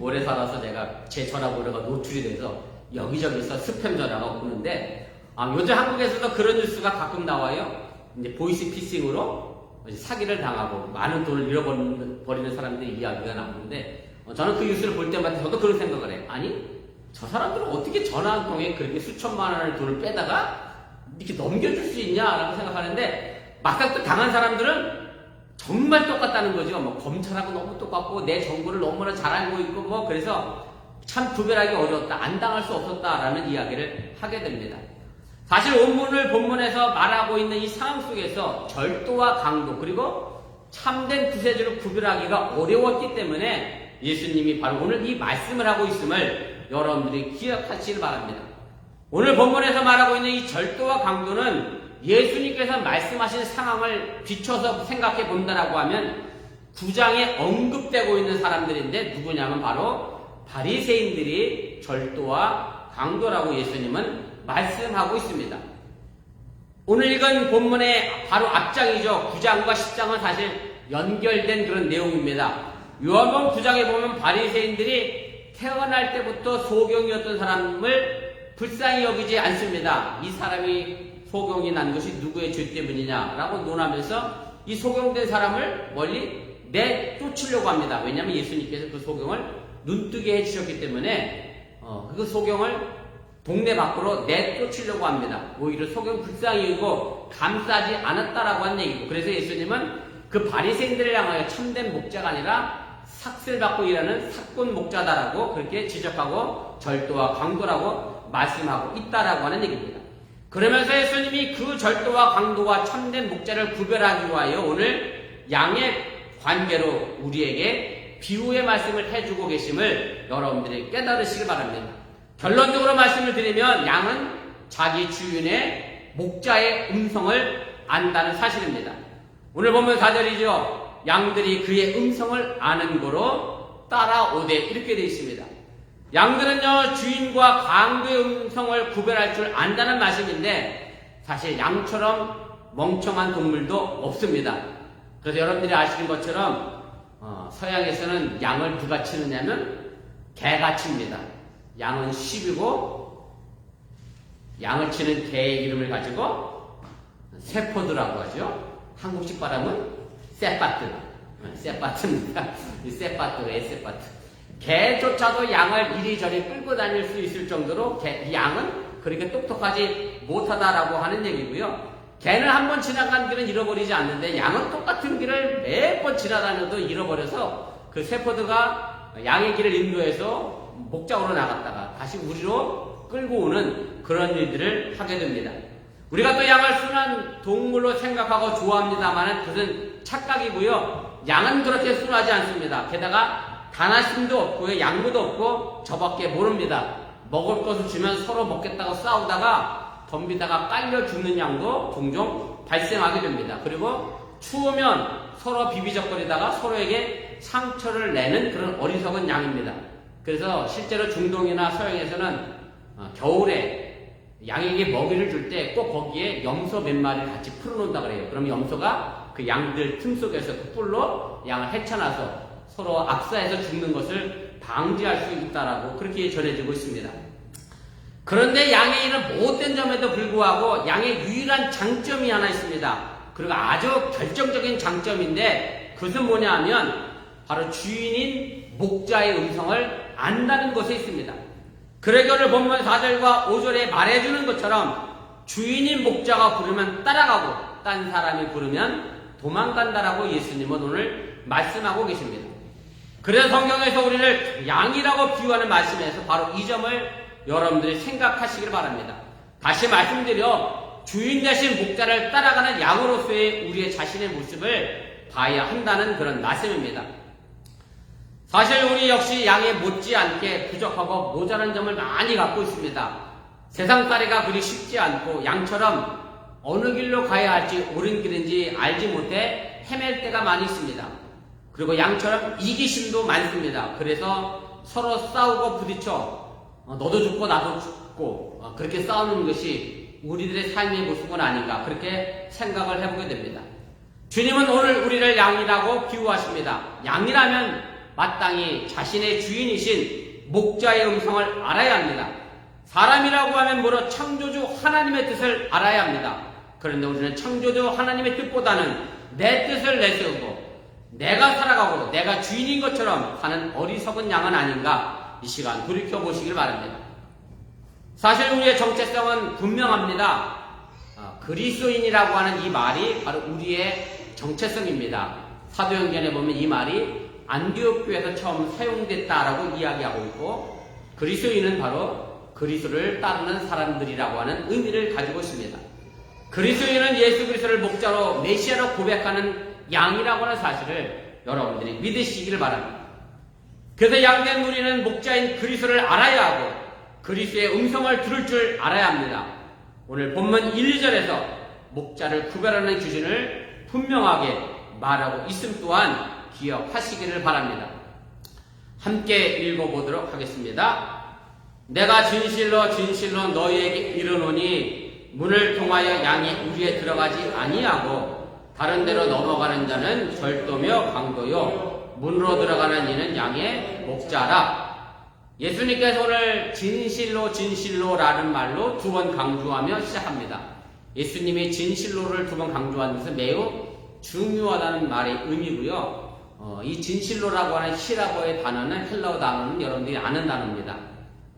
오래 살아서 제가 제 전화번호가 노출이 돼서 여기저기서 스팸 전화가 오는데 요즘 한국에서도 그런 뉴스가 가끔 나와요. 이제 보이스 피싱으로 사기를 당하고 많은 돈을 잃어버리는 사람들의 이야기가 나오는데 저는 그 뉴스를 볼 때마다 저도 그런 생각을 해요. 아니 저 사람들은 어떻게 전화 한 통에 그렇게 수천만 원의 돈을 빼다가 이렇게 넘겨줄 수 있냐라고 생각하는데 막상 또 당한 사람들은 정말 똑같다는 거죠. 뭐 검찰하고 너무 똑같고 내 정보를 너무나 잘 알고 있고 뭐 그래서 참 구별하기 어려웠다. 안 당할 수 없었다라는 이야기를 하게 됩니다. 사실 본문에서 말하고 있는 이 상황 속에서 절도와 강도 그리고 참된 구세주를 구별하기가 어려웠기 때문에 예수님이 바로 오늘 이 말씀을 하고 있음을 여러분들이 기억하시길 바랍니다. 오늘 본문에서 말하고 있는 이 절도와 강도는 예수님께서 말씀하신 상황을 비춰서 생각해 본다라고 하면 9장에 언급되고 있는 사람들인데 누구냐면 바로 바리새인들이 절도와 강도라고 예수님은 말씀하고 있습니다. 오늘 읽은 본문의 바로 앞장이죠. 9장과 10장은 사실 연결된 그런 내용입니다. 요한복음 9장에 보면 바리새인들이 태어날 때부터 소경이었던 사람을 불쌍히 여기지 않습니다. 이 사람이 소경이 난 것이 누구의 죄 때문이냐라고 논하면서 이 소경된 사람을 멀리 내쫓으려고 합니다. 왜냐하면 예수님께서 그 소경을 눈뜨게 해주셨기 때문에 그 소경을 동네 밖으로 내쫓으려고 합니다. 오히려 소경 불쌍히 여기고 감싸지 않았다라고 한 얘기고 그래서 예수님은 그 바리새인들을 향하여 참된 목자가 아니라 삭슬받고 일하는 사꾼 목자다라고 그렇게 지적하고 절도와 강도라고 말씀하고 있다라고 하는 얘기입니다. 그러면서 예수님이 그 절도와 강도와 참된 목자를 구별하기 위하여 오늘 양의 관계로 우리에게 비유의 말씀을 해주고 계심을 여러분들이 깨달으시기 바랍니다. 결론적으로 말씀을 드리면 양은 자기 주인의 목자의 음성을 안다는 사실입니다. 오늘 보면 4절이죠. 양들이 그의 음성을 아는 거로 따라오되 이렇게 되어 있습니다. 양들은요 주인과 강도의 음성을 구별할 줄 안다는 말씀인데 사실 양처럼 멍청한 동물도 없습니다. 그래서 여러분들이 아시는 것처럼 서양에서는 양을 누가 치느냐면 개가 칩니다. 양은 10이고 양을 치는 개의 이름을 가지고 세포드라고 하죠. 한국식 발음은 세파트입니다. 이 세파트예요, 세파트. 개조차도 양을 이리저리 끌고 다닐 수 있을 정도로 이 양은 그렇게 똑똑하지 못하다라고 하는 얘기고요. 개는 한번 지나간 길은 잃어버리지 않는데 양은 똑같은 길을 몇 번 지나다녀도 잃어버려서 그 세포드가 양의 길을 인도해서 목장으로 나갔다가 다시 우리로 끌고 오는 그런 일들을 하게 됩니다. 우리가 또 양을 순한 동물로 생각하고 좋아합니다만 그것은 착각이고요. 양은 그렇게 순하지 않습니다. 게다가 단아심도 없고요. 양보도 없고 저밖에 모릅니다. 먹을 것을 주면 서로 먹겠다고 싸우다가 덤비다가 깔려 죽는 양도 종종 발생하게 됩니다. 그리고 추우면 서로 비비적거리다가 서로에게 상처를 내는 그런 어리석은 양입니다. 그래서 실제로 중동이나 서양에서는 겨울에 양에게 먹이를 줄 때 꼭 거기에 염소 몇 마리를 같이 풀어놓는다 그래요. 그럼 염소가 그 양들 틈 속에서 그 뿔로 양을 헤쳐나서 서로 압사해서 죽는 것을 방지할 수 있다라고 그렇게 전해지고 있습니다. 그런데 양의 이는 못된 점에도 불구하고 양의 유일한 장점이 하나 있습니다. 그리고 아주 결정적인 장점인데 그것은 뭐냐 하면 바로 주인인 목자의 음성을 안다는 것에 있습니다. 그러기를 본문 4절과 5절에 말해주는 것처럼 주인인 목자가 부르면 따라가고 딴 사람이 부르면 도망간다라고 예수님은 오늘 말씀하고 계십니다. 그래서 성경에서 우리를 양이라고 비유하는 말씀에서 바로 이 점을 여러분들이 생각하시길 바랍니다. 다시 말씀드려 주인 대신 목자를 따라가는 양으로서의 우리의 자신의 모습을 봐야 한다는 그런 말씀입니다. 사실 우리 역시 양에 못지않게 부족하고 모자란 점을 많이 갖고 있습니다. 세상살이가 그리 쉽지 않고 양처럼 어느 길로 가야 할지 옳은 길인지 알지 못해 헤맬 때가 많이 있습니다. 그리고 양처럼 이기심도 많습니다. 그래서 서로 싸우고 부딪혀 너도 죽고 나도 죽고 그렇게 싸우는 것이 우리들의 삶의 모습은 아닌가 그렇게 생각을 해보게 됩니다. 주님은 오늘 우리를 양이라고 비유하십니다. 양이라면 마땅히 자신의 주인이신 목자의 음성을 알아야 합니다. 사람이라고 하면 뭐로 창조주 하나님의 뜻을 알아야 합니다. 그런데 우리는 창조주 하나님의 뜻보다는 내 뜻을 내세우고 내가 살아가고 내가 주인인 것처럼 사는 어리석은 양은 아닌가 이 시간 돌이켜보시길 바랍니다. 사실 우리의 정체성은 분명합니다. 그리스도인이라고 하는 이 말이 바로 우리의 정체성입니다. 사도행전에 보면 이 말이 안디옥 교회에서 처음 사용됐다라고 이야기하고 있고 그리스도인은 바로 그리스도를 따르는 사람들이라고 하는 의미를 가지고 있습니다. 그리스도인은 예수 그리스도를 목자로 메시아로 고백하는 양이라고 하는 사실을 여러분들이 믿으시기를 바랍니다. 그래서 양된 우리는 목자인 그리스도를 알아야 하고 그리스도의 음성을 들을 줄 알아야 합니다. 오늘 본문 1절에서 목자를 구별하는 기준을 분명하게 말하고 있음 또한 기억하시기를 바랍니다. 함께 읽어보도록 하겠습니다. 내가 진실로 진실로 너희에게 이르노니 문을 통하여 양이 우리에 들어가지 아니하고 다른 데로 넘어가는 자는 절도며 강도요 문으로 들어가는 이는 양의 목자라. 예수님께서 오늘 진실로 진실로라는 말로 두 번 강조하며 시작합니다. 예수님이 진실로를 두 번 강조하는 것은 매우 중요하다는 말의 의미고요. 이 진실로라고 하는 히라보의 단어는 헬라어 단어는 여러분들이 아는 단어입니다.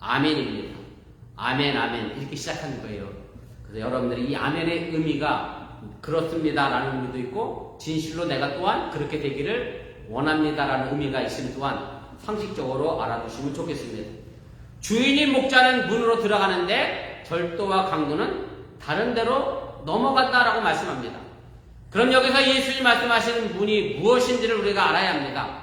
아멘입니다. 아멘 아멘 이렇게 시작하는 거예요. 그래서 여러분들이 이 아멘의 의미가 그렇습니다라는 의미도 있고 진실로 내가 또한 그렇게 되기를 원합니다라는 의미가 있음 또한 상식적으로 알아두시면 좋겠습니다. 주인인 목자는 문으로 들어가는데 절도와 강도는 다른 데로 넘어간다라고 말씀합니다. 그럼 여기서 예수님 말씀하시는 문이 무엇인지를 우리가 알아야 합니다.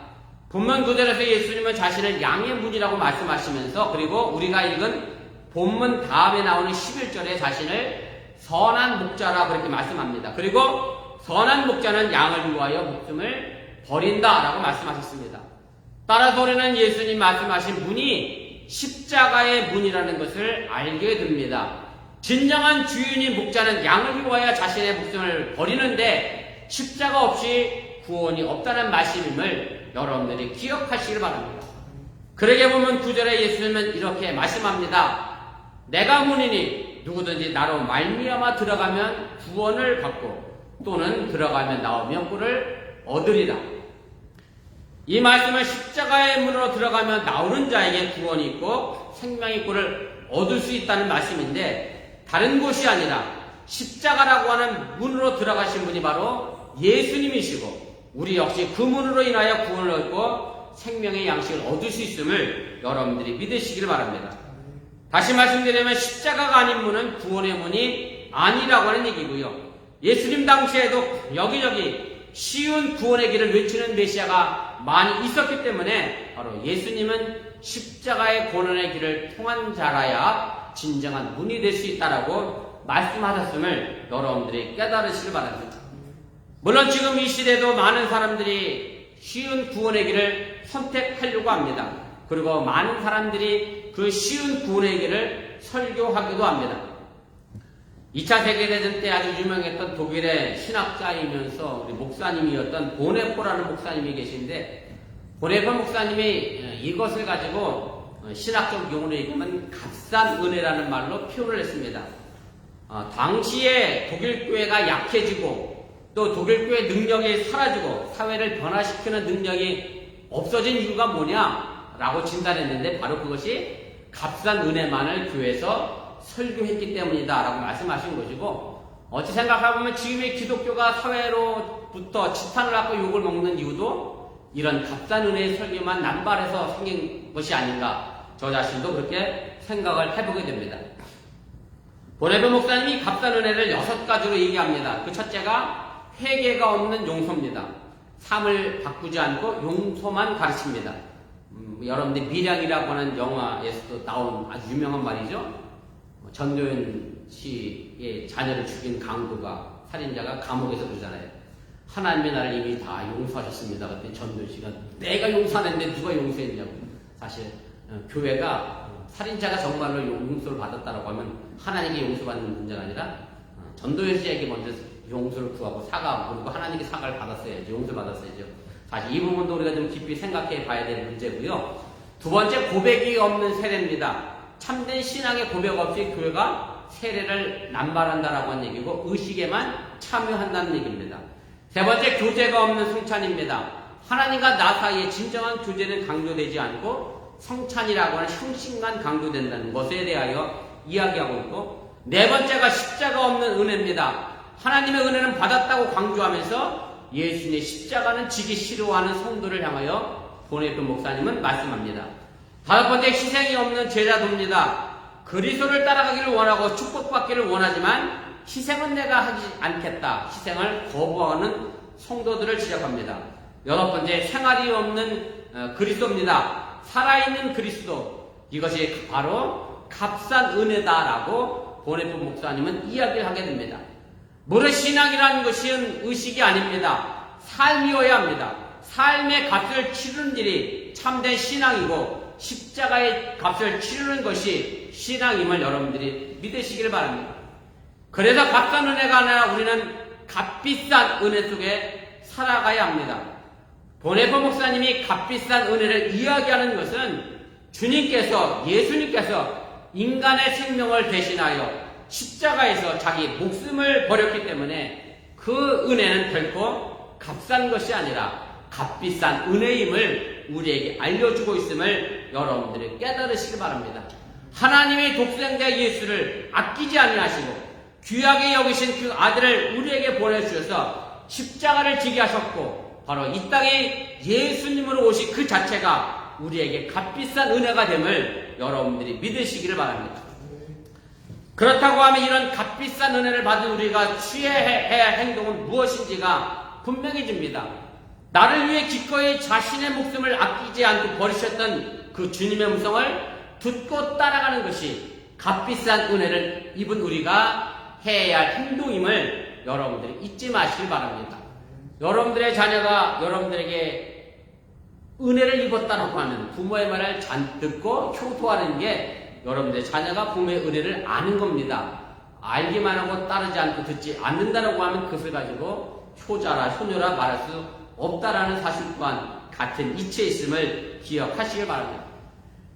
본문 구절에서 예수님은 자신을 양의 문이라고 말씀하시면서, 그리고 우리가 읽은 본문 다음에 나오는 11절에 자신을 선한 목자라 그렇게 말씀합니다. 그리고 선한 목자는 양을 위하여 목숨을 버린다라고 말씀하셨습니다. 따라서 우리는 예수님 말씀하신 문이 십자가의 문이라는 것을 알게 됩니다. 진정한 주인인 목자는 양을 위하여 자신의 목숨을 버리는데 십자가 없이 구원이 없다는 말씀임을 여러분들이 기억하시길 바랍니다. 그러게 보면 9절에 예수님은 이렇게 말씀합니다. 내가 문이니 누구든지 나로 말미암아 들어가면 구원을 받고 또는 들어가면 나오면 꿀을 얻으리라. 이 말씀은 십자가의 문으로 들어가면 나오는 자에게 구원이 있고 생명의 꿀을 얻을 수 있다는 말씀인데, 다른 곳이 아니라 십자가라고 하는 문으로 들어가신 분이 바로 예수님이시고, 우리 역시 그 문으로 인하여 구원을 얻고 생명의 양식을 얻을 수 있음을 여러분들이 믿으시기를 바랍니다. 다시 말씀드리면 십자가가 아닌 문은 구원의 문이 아니라고 하는 얘기고요. 예수님 당시에도 여기저기 쉬운 구원의 길을 외치는 메시아가 많이 있었기 때문에 바로 예수님은 십자가의 고난의 길을 통한 자라야 진정한 문이 될 수 있다라고 말씀하셨음을 여러분들이 깨달으시길 바랍니다. 물론 지금 이 시대도 많은 사람들이 쉬운 구원의 길을 선택하려고 합니다. 그리고 많은 사람들이 그 쉬운 구원의 길을 설교하기도 합니다. 2차 세계대전 때 아주 유명했던 독일의 신학자이면서 우리 목사님이었던 보네포라는 목사님이 계신데, 보네포 목사님이 이것을 가지고 신학적 용어로 얘기하면 값싼 은혜라는 말로 표현을 했습니다. 당시에 독일 교회가 약해지고 또 독일 교회 능력이 사라지고 사회를 변화시키는 능력이 없어진 이유가 뭐냐라고 진단했는데, 바로 그것이 값싼 은혜만을 교회에서 설교했기 때문이다 라고 말씀하신 것이고, 어찌 생각해보면 지금의 기독교가 사회로부터 지탄을 받고 욕을 먹는 이유도 이런 값싼 은혜의 설교만 남발해서 생긴 것이 아닌가, 저 자신도 그렇게 생각을 해보게 됩니다. 보네포 목사님이 값싼 은혜를 6가지로 얘기합니다. 그 첫째가 회개가 없는 용서입니다. 삶을 바꾸지 않고 용서만 가르칩니다. 여러분들 미량이라고 하는 영화에서도 나온 아주 유명한 말이죠. 전도연 씨의 자녀를 죽인 강도가, 살인자가 감옥에서 그러잖아요. 하나님의 나를 이미 다 용서하셨습니다. 그때 전도연 씨가 내가 용서하는데 누가 용서했냐고. 사실 교회가 살인자가 정말로 용서를 받았다라고 하면 하나님께 용서받는 문제가 아니라 전도연 씨에게 먼저 용서를 구하고 사과, 그리고 하나님께 사과를 받았어야죠. 용서를 받았어야죠. 사실 이 부분도 우리가 좀 깊이 생각해 봐야 될 문제고요. 두 번째, 고백이 없는 세례입니다. 참된 신앙의 고백 없이 교회가 세례를 남발한다라고 하는 얘기고, 의식에만 참여한다는 얘기입니다. 세 번째, 교제가 없는 성찬입니다. 하나님과 나 사이에 진정한 교제는 강조되지 않고 성찬이라고 하는 형식만 강조된다는 것에 대하여 이야기하고 있고, 네 번째가 십자가 없는 은혜입니다. 하나님의 은혜는 받았다고 강조하면서 예수님의 십자가는 지기 싫어하는 성도를 향하여 보네포 목사님은 말씀합니다. 다섯 번째, 희생이 없는 제자도입니다. 그리스도를 따라가기를 원하고 축복받기를 원하지만 희생은 내가 하지 않겠다, 희생을 거부하는 성도들을 지적합니다. 여섯 번째, 생활이 없는 그리스도입니다. 살아있는 그리스도, 이것이 바로 값싼 은혜다라고 보네포 목사님은 이야기를 하게 됩니다. 무릇 신앙이라는 것은 의식이 아닙니다. 삶이어야 합니다. 삶의 값을 치르는 일이 참된 신앙이고, 십자가의 값을 치르는 것이 신앙임을 여러분들이 믿으시길 바랍니다. 그래서 값싼 은혜가 아니라 우리는 값비싼 은혜 속에 살아가야 합니다. 보네포 목사님이 값비싼 은혜를 이야기하는 것은 주님께서, 예수님께서 인간의 생명을 대신하여 십자가에서 자기 목숨을 버렸기 때문에 그 은혜는 결코 값싼 것이 아니라 값비싼 은혜임을 우리에게 알려주고 있음을 여러분들이 깨달으시기 바랍니다. 하나님의 독생자 예수를 아끼지 아니하시고 귀하게 여기신 그 아들을 우리에게 보내주셔서 십자가를 지게 하셨고, 바로 이 땅에 예수님으로 오신 그 자체가 우리에게 값비싼 은혜가 됨을 여러분들이 믿으시기를 바랍니다. 그렇다고 하면 이런 값비싼 은혜를 받은 우리가 취해야 할 행동은 무엇인지가 분명해집니다. 나를 위해 기꺼이 자신의 목숨을 아끼지 않고 버리셨던 그 주님의 음성을 듣고 따라가는 것이 값비싼 은혜를 입은 우리가 해야 할 행동임을 여러분들이 잊지 마시길 바랍니다. 여러분들의 자녀가 여러분들에게 은혜를 입었다고 하면 부모의 말을 듣고 효도하는 게 여러분들의 자녀가 부모의 은혜를 아는 겁니다. 알기만 하고 따르지 않고 듣지 않는다고 하면 그것을 가지고 효자라 효녀라 말할 수 없다라는 사실 또한 같은 이치에 있음을 기억하시길 바랍니다.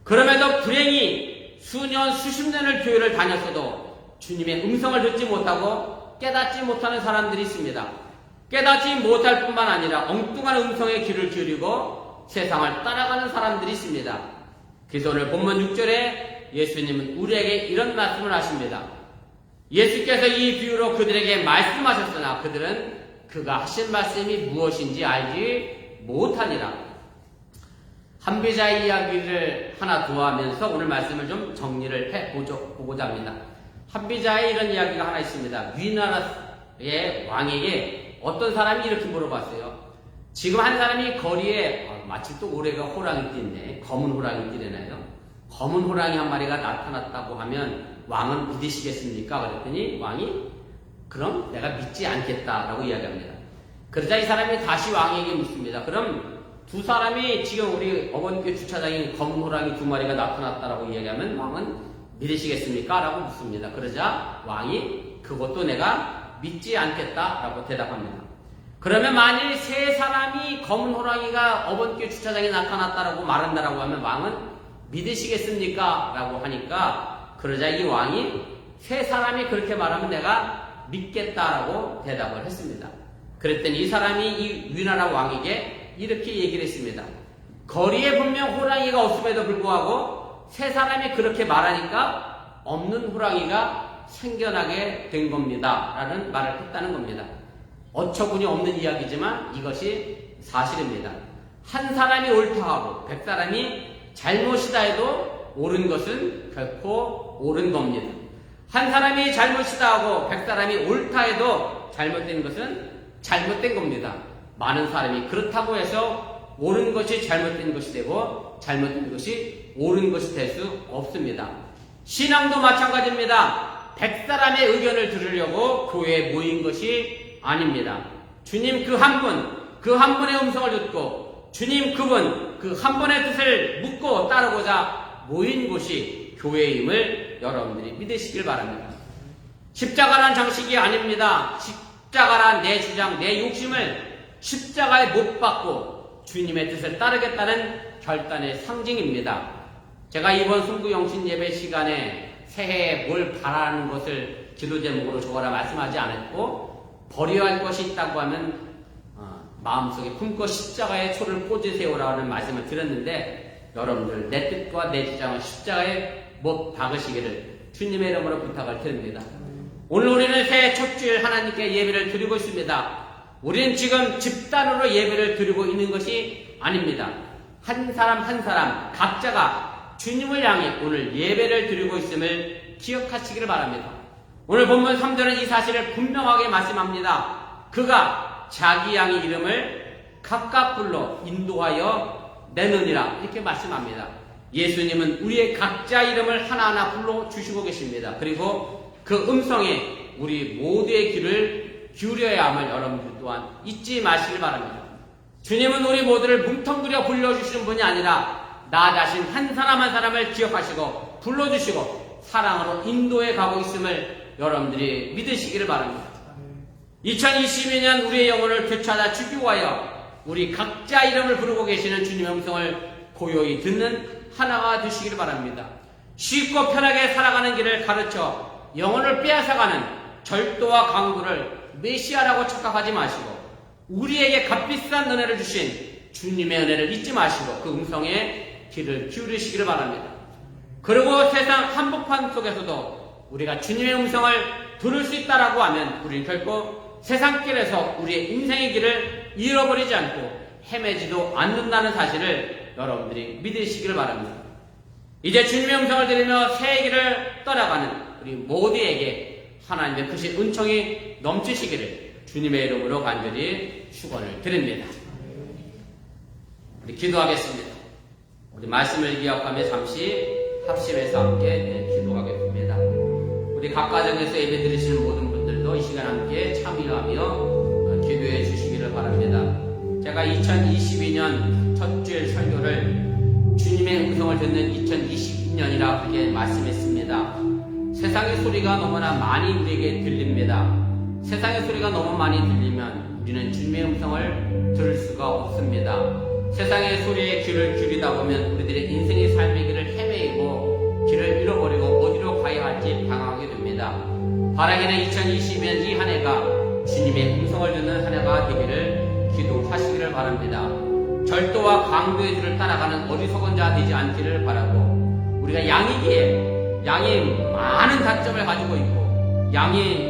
그럼에도 불행히 수년 수십 년을 교회를 다녔어도 주님의 음성을 듣지 못하고 깨닫지 못하는 사람들이 있습니다. 깨닫지 못할 뿐만 아니라 엉뚱한 음성에 귀를 기울이고 세상을 따라가는 사람들이 있습니다. 그래서 오늘 본문 6절에 예수님은 우리에게 이런 말씀을 하십니다. 예수께서 이 비유로 그들에게 말씀하셨으나 그들은 그가 하신 말씀이 무엇인지 알지 못하니라. 한비자의 이야기를 하나 더하면서 오늘 말씀을 좀 정리를 해보고자 합니다. 한비자의 이런 이야기가 하나 있습니다. 위나라의 왕에게 어떤 사람이 이렇게 물어봤어요. 지금 한 사람이 거리에 마치 또 올해가 호랑이 띠네, 검은 호랑이 띠래나요. 검은 호랑이 한 마리가 나타났다고 하면 왕은 믿으시겠습니까? 그랬더니 왕이 그럼 내가 믿지 않겠다라고 이야기합니다. 그러자 이 사람이 다시 왕에게 묻습니다. 그럼 두 사람이 지금 우리 어머니께 주차장에 검은 호랑이 두 마리가 나타났다라고 이야기하면 왕은 믿으시겠습니까? 라고 묻습니다. 그러자 왕이 그것도 내가 믿지 않겠다라고 대답합니다. 그러면 만일 세 사람이 검은 호랑이가 어머니께 주차장에 나타났다라고 말한다라고 하면 왕은 믿으시겠습니까? 라고 하니까 그러자 이 왕이 세 사람이 그렇게 말하면 내가 믿겠다라고 대답을 했습니다. 그랬더니 이 사람이 이 위나라 왕에게 이렇게 얘기를 했습니다. 거리에 분명 호랑이가 없음에도 불구하고 세 사람이 그렇게 말하니까 없는 호랑이가 생겨나게 된 겁니다. 라는 말을 했다는 겁니다. 어처구니 없는 이야기지만 이것이 사실입니다. 한 사람이 옳다 하고 100사람이 잘못이다 해도 옳은 것은 결코 옳은 겁니다. 한 사람이 잘못이다 하고 100사람이 옳다 해도 잘못된 것은 잘못된 겁니다. 많은 사람이 그렇다고 해서 옳은 것이 잘못된 것이 되고 잘못된 것이 옳은 것이 될 수 없습니다. 신앙도 마찬가지입니다. 100사람의 의견을 들으려고 교회에 모인 것이 아닙니다. 주님 그 한 분의 음성을 듣고 주님 그분 그 한 분의 뜻을 묻고 따르고자 모인 곳이 교회임을 여러분들이 믿으시길 바랍니다. 십자가란 장식이 아닙니다. 십자가란 내 주장, 내 욕심을 십자가에 못 박고 주님의 뜻을 따르겠다는 결단의 상징입니다. 제가 이번 순구영신 예배 시간에 새해에 뭘 바라는 것을 기도 제목으로 적어라 말씀하지 않았고 버려야 할 것이 있다고 하면 마음속에 품고 십자가에 초를 꽂으세요라는 말씀을 드렸는데 여러분들 내 뜻과 내 주장을 십자가에 못 박으시기를 주님의 이름으로 부탁을 드립니다. 오늘 우리는 새해 첫 주일 하나님께 예배를 드리고 있습니다. 우리는 지금 집단으로 예배를 드리고 있는 것이 아닙니다. 한 사람 한 사람 각자가 주님을 향해 오늘 예배를 드리고 있음을 기억하시기를 바랍니다. 오늘 본문 3절은 이 사실을 분명하게 말씀합니다. 그가 자기 양의 이름을 각각 불러 인도하여 내느니라 이렇게 말씀합니다. 예수님은 우리의 각자 이름을 하나하나 불러주시고 계십니다. 그리고 그 음성에 우리 모두의 귀를 기울여야 함을 여러분들 또한 잊지 마시길 바랍니다. 주님은 우리 모두를 뭉텅그려 불러주시는 분이 아니라 나 자신 한 사람 한 사람을 기억하시고 불러주시고 사랑으로 인도해 가고 있음을 여러분들이 믿으시기를 바랍니다. 2022년 우리의 영혼을 되찾아 주기 위하여 우리 각자 이름을 부르고 계시는 주님의 음성을 고요히 듣는 하나가 되시기를 바랍니다. 쉽고 편하게 살아가는 길을 가르쳐 영혼을 빼앗아가는 절도와 강도를 메시아라고 착각하지 마시고 우리에게 값비싼 은혜를 주신 주님의 은혜를 잊지 마시고 그 음성에 귀를 기울이시기를 바랍니다. 그리고 세상 한복판 속에서도 우리가 주님의 음성을 들을 수 있다라고 하면 우리는 결코 세상길에서 우리의 인생의 길을 잃어버리지 않고 헤매지도 않는다는 사실을 여러분들이 믿으시기를 바랍니다. 이제 주님의 음성을 들으며 새해 길을 떠나가는 우리 모두에게 하나님의 크신 은총이 넘치시기를 주님의 이름으로 간절히 축원을 드립니다. 우리 기도하겠습니다. 우리 말씀을 기억하며 잠시 합심해서 함께 기도하겠습니다. 우리 각 가정에서 예배 드리시는 모든 분들도 이 시간 함께 참여하며 기도해 주시기를 바랍니다. 제가 2022년 첫 주일 설교를 주님의 음성을 듣는 2022년이라 그렇게 말씀했습니다. 세상의 소리가 너무나 많이 우리에게 들립니다. 세상의 소리가 너무 많이 들리면 우리는 주님의 음성을 들을 수가 없습니다. 세상의 소리에 귀를 기울이다 보면 우리들의 인생의 삶의 길을 헤매이고 길을 잃어버리고 어디로 가야 할지 당황하게 됩니다. 바라기는 2022년 이 한 해가 주님의 음성을 듣는 한 해가 되기를 기도하시기를 바랍니다. 절도와 강도의 길을 따라가는 어리석은 자 되지 않기를 바라고, 우리가 양이기에 양이 많은 단점을 가지고 있고 양이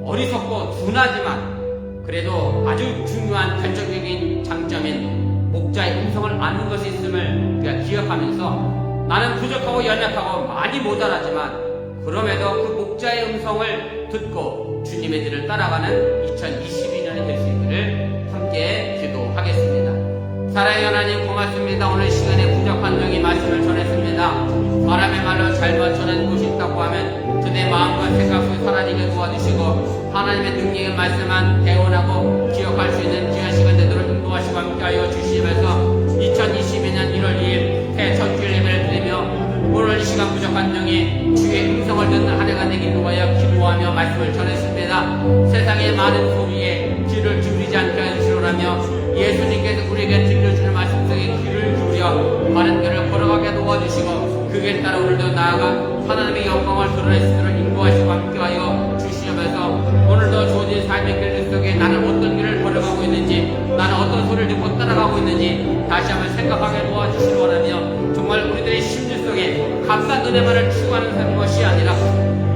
어리석고 둔하지만 그래도 아주 중요한 결정적인 장점인 목자의 음성을 아는 것이 있음을 우리가 기억하면서, 나는 부족하고 연약하고 많이 모자라지만 그럼에도 그 목자의 음성을 듣고 주님의 길을 따라가는 2022년이 될 수 있기를 함께 기도하겠습니다. 사랑의 하나님 고맙습니다. 오늘 시간에 부족한 영이 말씀을 전했습니다. 사람의 말로 잘못 전하는 곳이 있다고 하면 그대 마음과 생각 속에 사라지게 도와주시고, 하나님의 능력의 말씀만 대원하고 기억할 수 있는 귀한 시간 되도록 인도하시고 함께하여 주시면서 2022년 1월 2일 새 첫 주일 예배를 드리며 오늘 이 시간 부족한 영이 주의 음성을 듣는 한 해가 되길 위하여 기도하며 말씀을 전했습니다. 세상의 많은 소리에 귀를 기울이지 않게 해주시오라며 예수님께서 우리에게 들려주는 말씀 속에 귀를 기울여 바른 길을 걸어가게 도와주시고 그 길 따라 오늘도 나아가 하나님의 영광을 드러낼 수 있도록 인도하시고 함께하여 주시면서 오늘도 주어진 삶의 길 속에 나는 어떤 길을 걸어가고 있는지, 나는 어떤 소리를 듣고 따라가고 있는지 다시 한번 생각하게 도와주시기 바라며, 정말 우리들의 심리 속에 값싼 은혜만을 추구하는 것이 아니라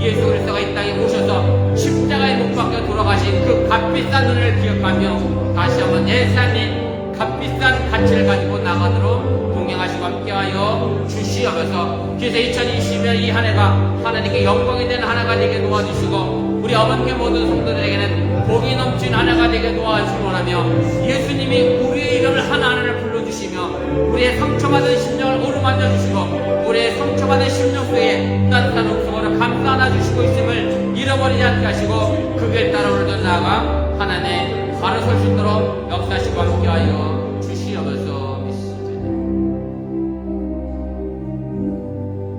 예수 그리스도가 이 땅에 오셔서 십자가에 못 박혀 돌아가신 그 값비싼 은혜를 기억하며 다시 한번 내 삶이 값비싼 가치를 가지고 나가도록 동행하시고 함께하여 주시옵소서. 그래서 2020년 이 한 해가 하나님께 영광이 되는 한 해가 되게 도와주시고, 우리 어머니의 모든 성도들에게는 복이 넘친 한 해가 되게 도와주시기 원하며, 예수님이 우리의 이름을 하나하나를 불러주시며 우리의 상처받은 심령을 어루만져 주시고 우리의 상처받은 심령 속에 따뜻한 음성으로 감싸 안아주시고 있음을 잃어버리지 않게 하시고 그 길 따라 오늘도 나아가 하나님의 바로 설 수 있도록 역사하시고 함께하여 주시옵소서. 믿습니다.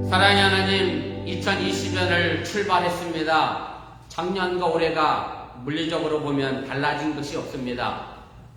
사랑의 하나님, 2020년을 출발했습니다. 작년과 올해가 물리적으로 보면 달라진 것이 없습니다.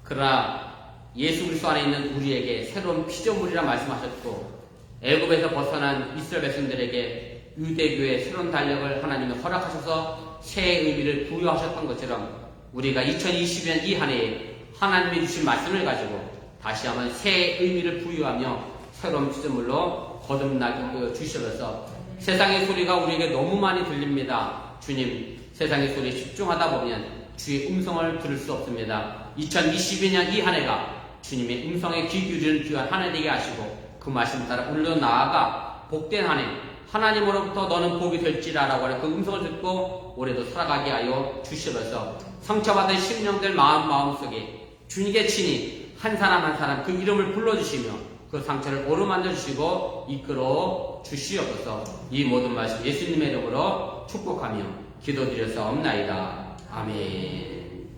그러나 예수 그리스도 안에 있는 우리에게 새로운 피조물이라 말씀하셨고, 애굽에서 벗어난 이스라엘 백성들에게 유대교의 새로운 달력을 하나님이 허락하셔서 새의 의미를 부여하셨던 것처럼 우리가 2020년 이 한 해에 하나님이 주신 말씀을 가지고 다시 한번 새의 의미를 부여하며 새로운 피조물로 거듭나게 주시면서, 세상의 소리가 우리에게 너무 많이 들립니다. 주님, 세상의 소리에 집중하다 보면 주의 음성을 들을 수 없습니다. 2022년 이 한 해가 주님의 음성에 귀 기울이는 귀한 한 해 되게 하시고 그 말씀 따라 오늘도 나아가 복된 한 해, 하나님으로부터 너는 복이 될지라라고 하는 그 음성을 듣고 올해도 살아가게 하여 주시면서, 상처받은 심령들 마음속에 주님께 친히 한 사람 한 사람 그 이름을 불러주시며 그 상처를 어루만져 주시고 이끌어 주시옵소서. 이 모든 말씀 예수님의 이름으로 축복하며 기도드려서옵나이다. 아멘.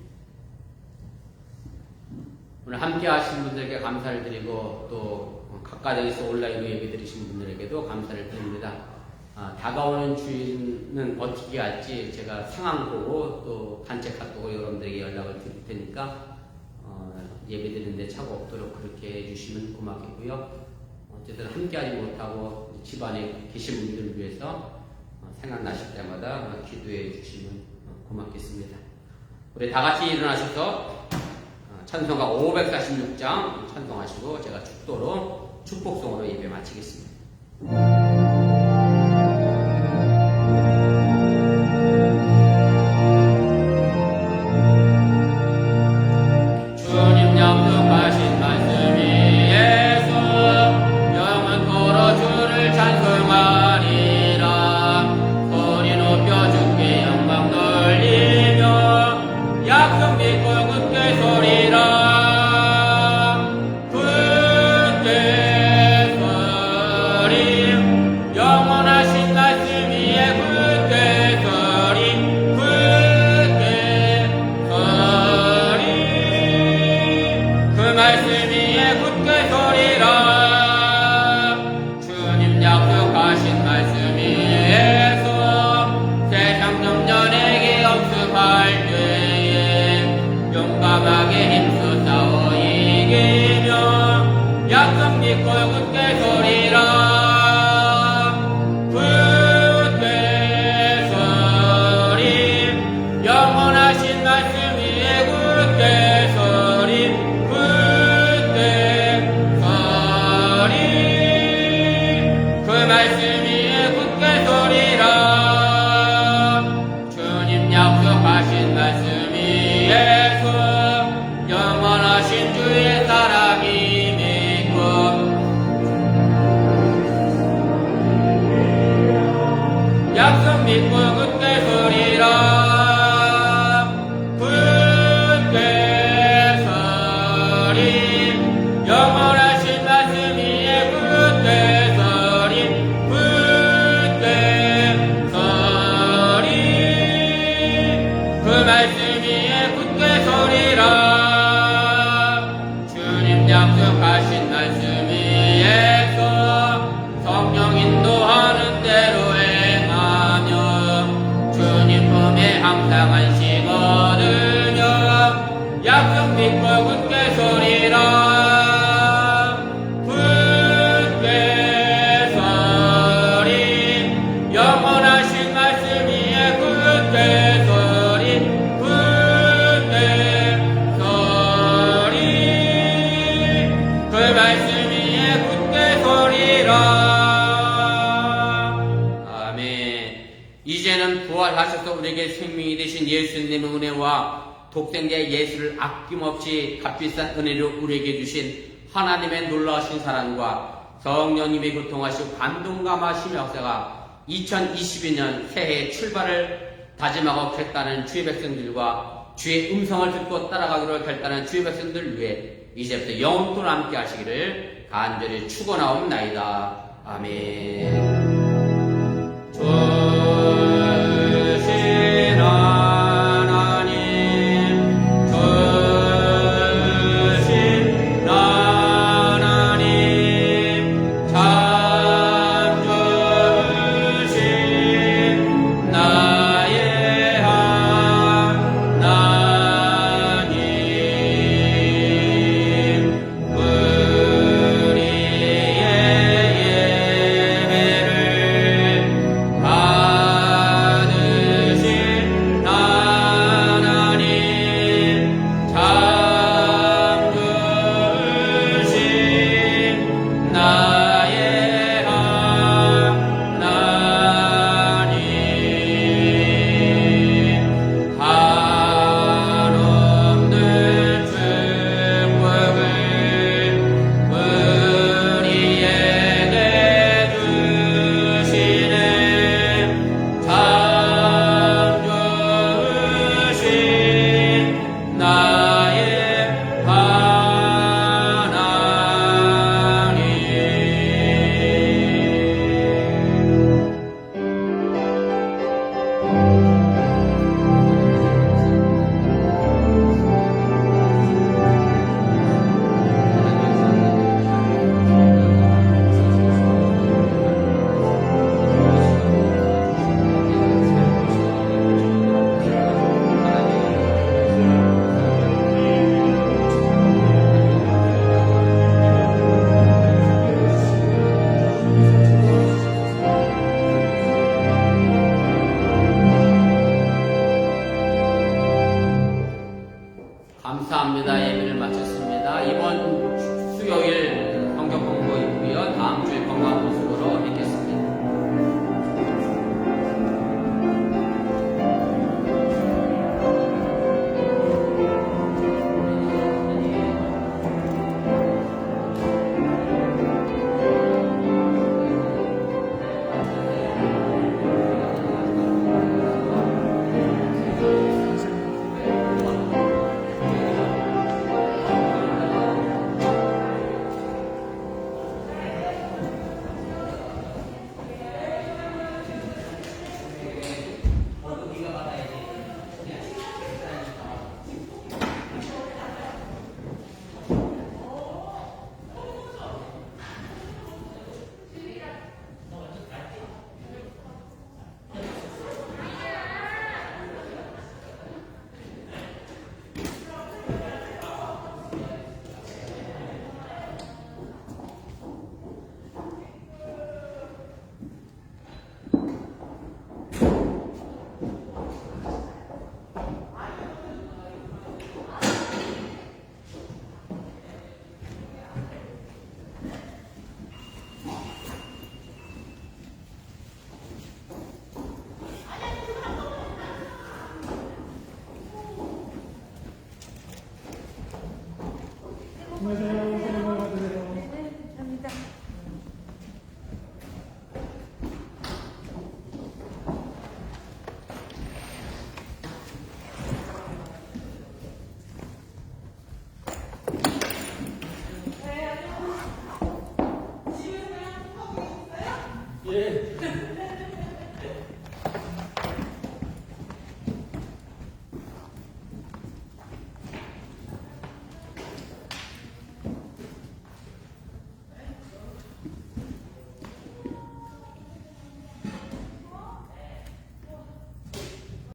오늘 함께 하신 분들에게 감사를 드리고 또 각가정에서 온라인으로 예배 드리신 분들에게도 감사를 드립니다. 다가오는 주일은 어떻게 할지 제가 상황 보고 또 단체 카톡으로 여러분들에게 연락을 드릴 테니까 예배 드리는데 착오 없도록 그렇게 해주시면 고맙겠고요. 어쨌든 함께하지 못하고 집안에 계신 분들을 위해서 생각나실 때마다 기도해 주시면 고맙겠습니다. 우리 다 같이 일어나셔서 찬송가 546장 찬송하시고 제가 축도로 축복송으로 예배 마치겠습니다. 주님 약속하신 말씀이 예수 영원토록 주를 찬송하리라. 소리는 굳게 서리라. 주님 약속하신 말씀 위에서 세상 정전에게 엄습할 때에 용감하게 힘써 싸워 이기며 약속 믿고 굳게 서리라. 영원하신 말씀 위에 굳게 서리 굳게 서리 그 말씀 위에 굳게 서리라. 주님 약속하신 말씀 위에서 영원하신 주의 사랑이 믿고 약속 믿고 굳게 서리라. 영원하신 말씀 위에 굳게 서리 굳게 서리 그 말씀 위에 굳게 서리라. 주님 약속하신 말씀 위에서 성령 인도하는 대로 행하며 주님 품에 항상 안식 얻으며 약속 믿고 굳게 서리라. 영원하신 말씀 위에 굳게 서리 굳게 서리 그 말씀 위에 굳게 서리라. 아멘. 이제는 부활하셔서 우리에게 생명이 되신 예수님의 은혜와 독생자 예수를 아낌없이 값비싼 은혜로 우리에게 주신 하나님의 놀라우신 사랑과 성령님의 교통하시고 감동감하심의 역사가 2022년 새해 출발을 다짐하고 했다는 주의 백성들과 주의 음성을 듣고 따라가기로 결단한 주의 백성들 위해 이제부터 영원토록 함께 하시기를 간절히 축원하옵나이다. 아멘. 주신 하나님 주신 하나님 참 주신 나의 하나님 우리의 예배를 예.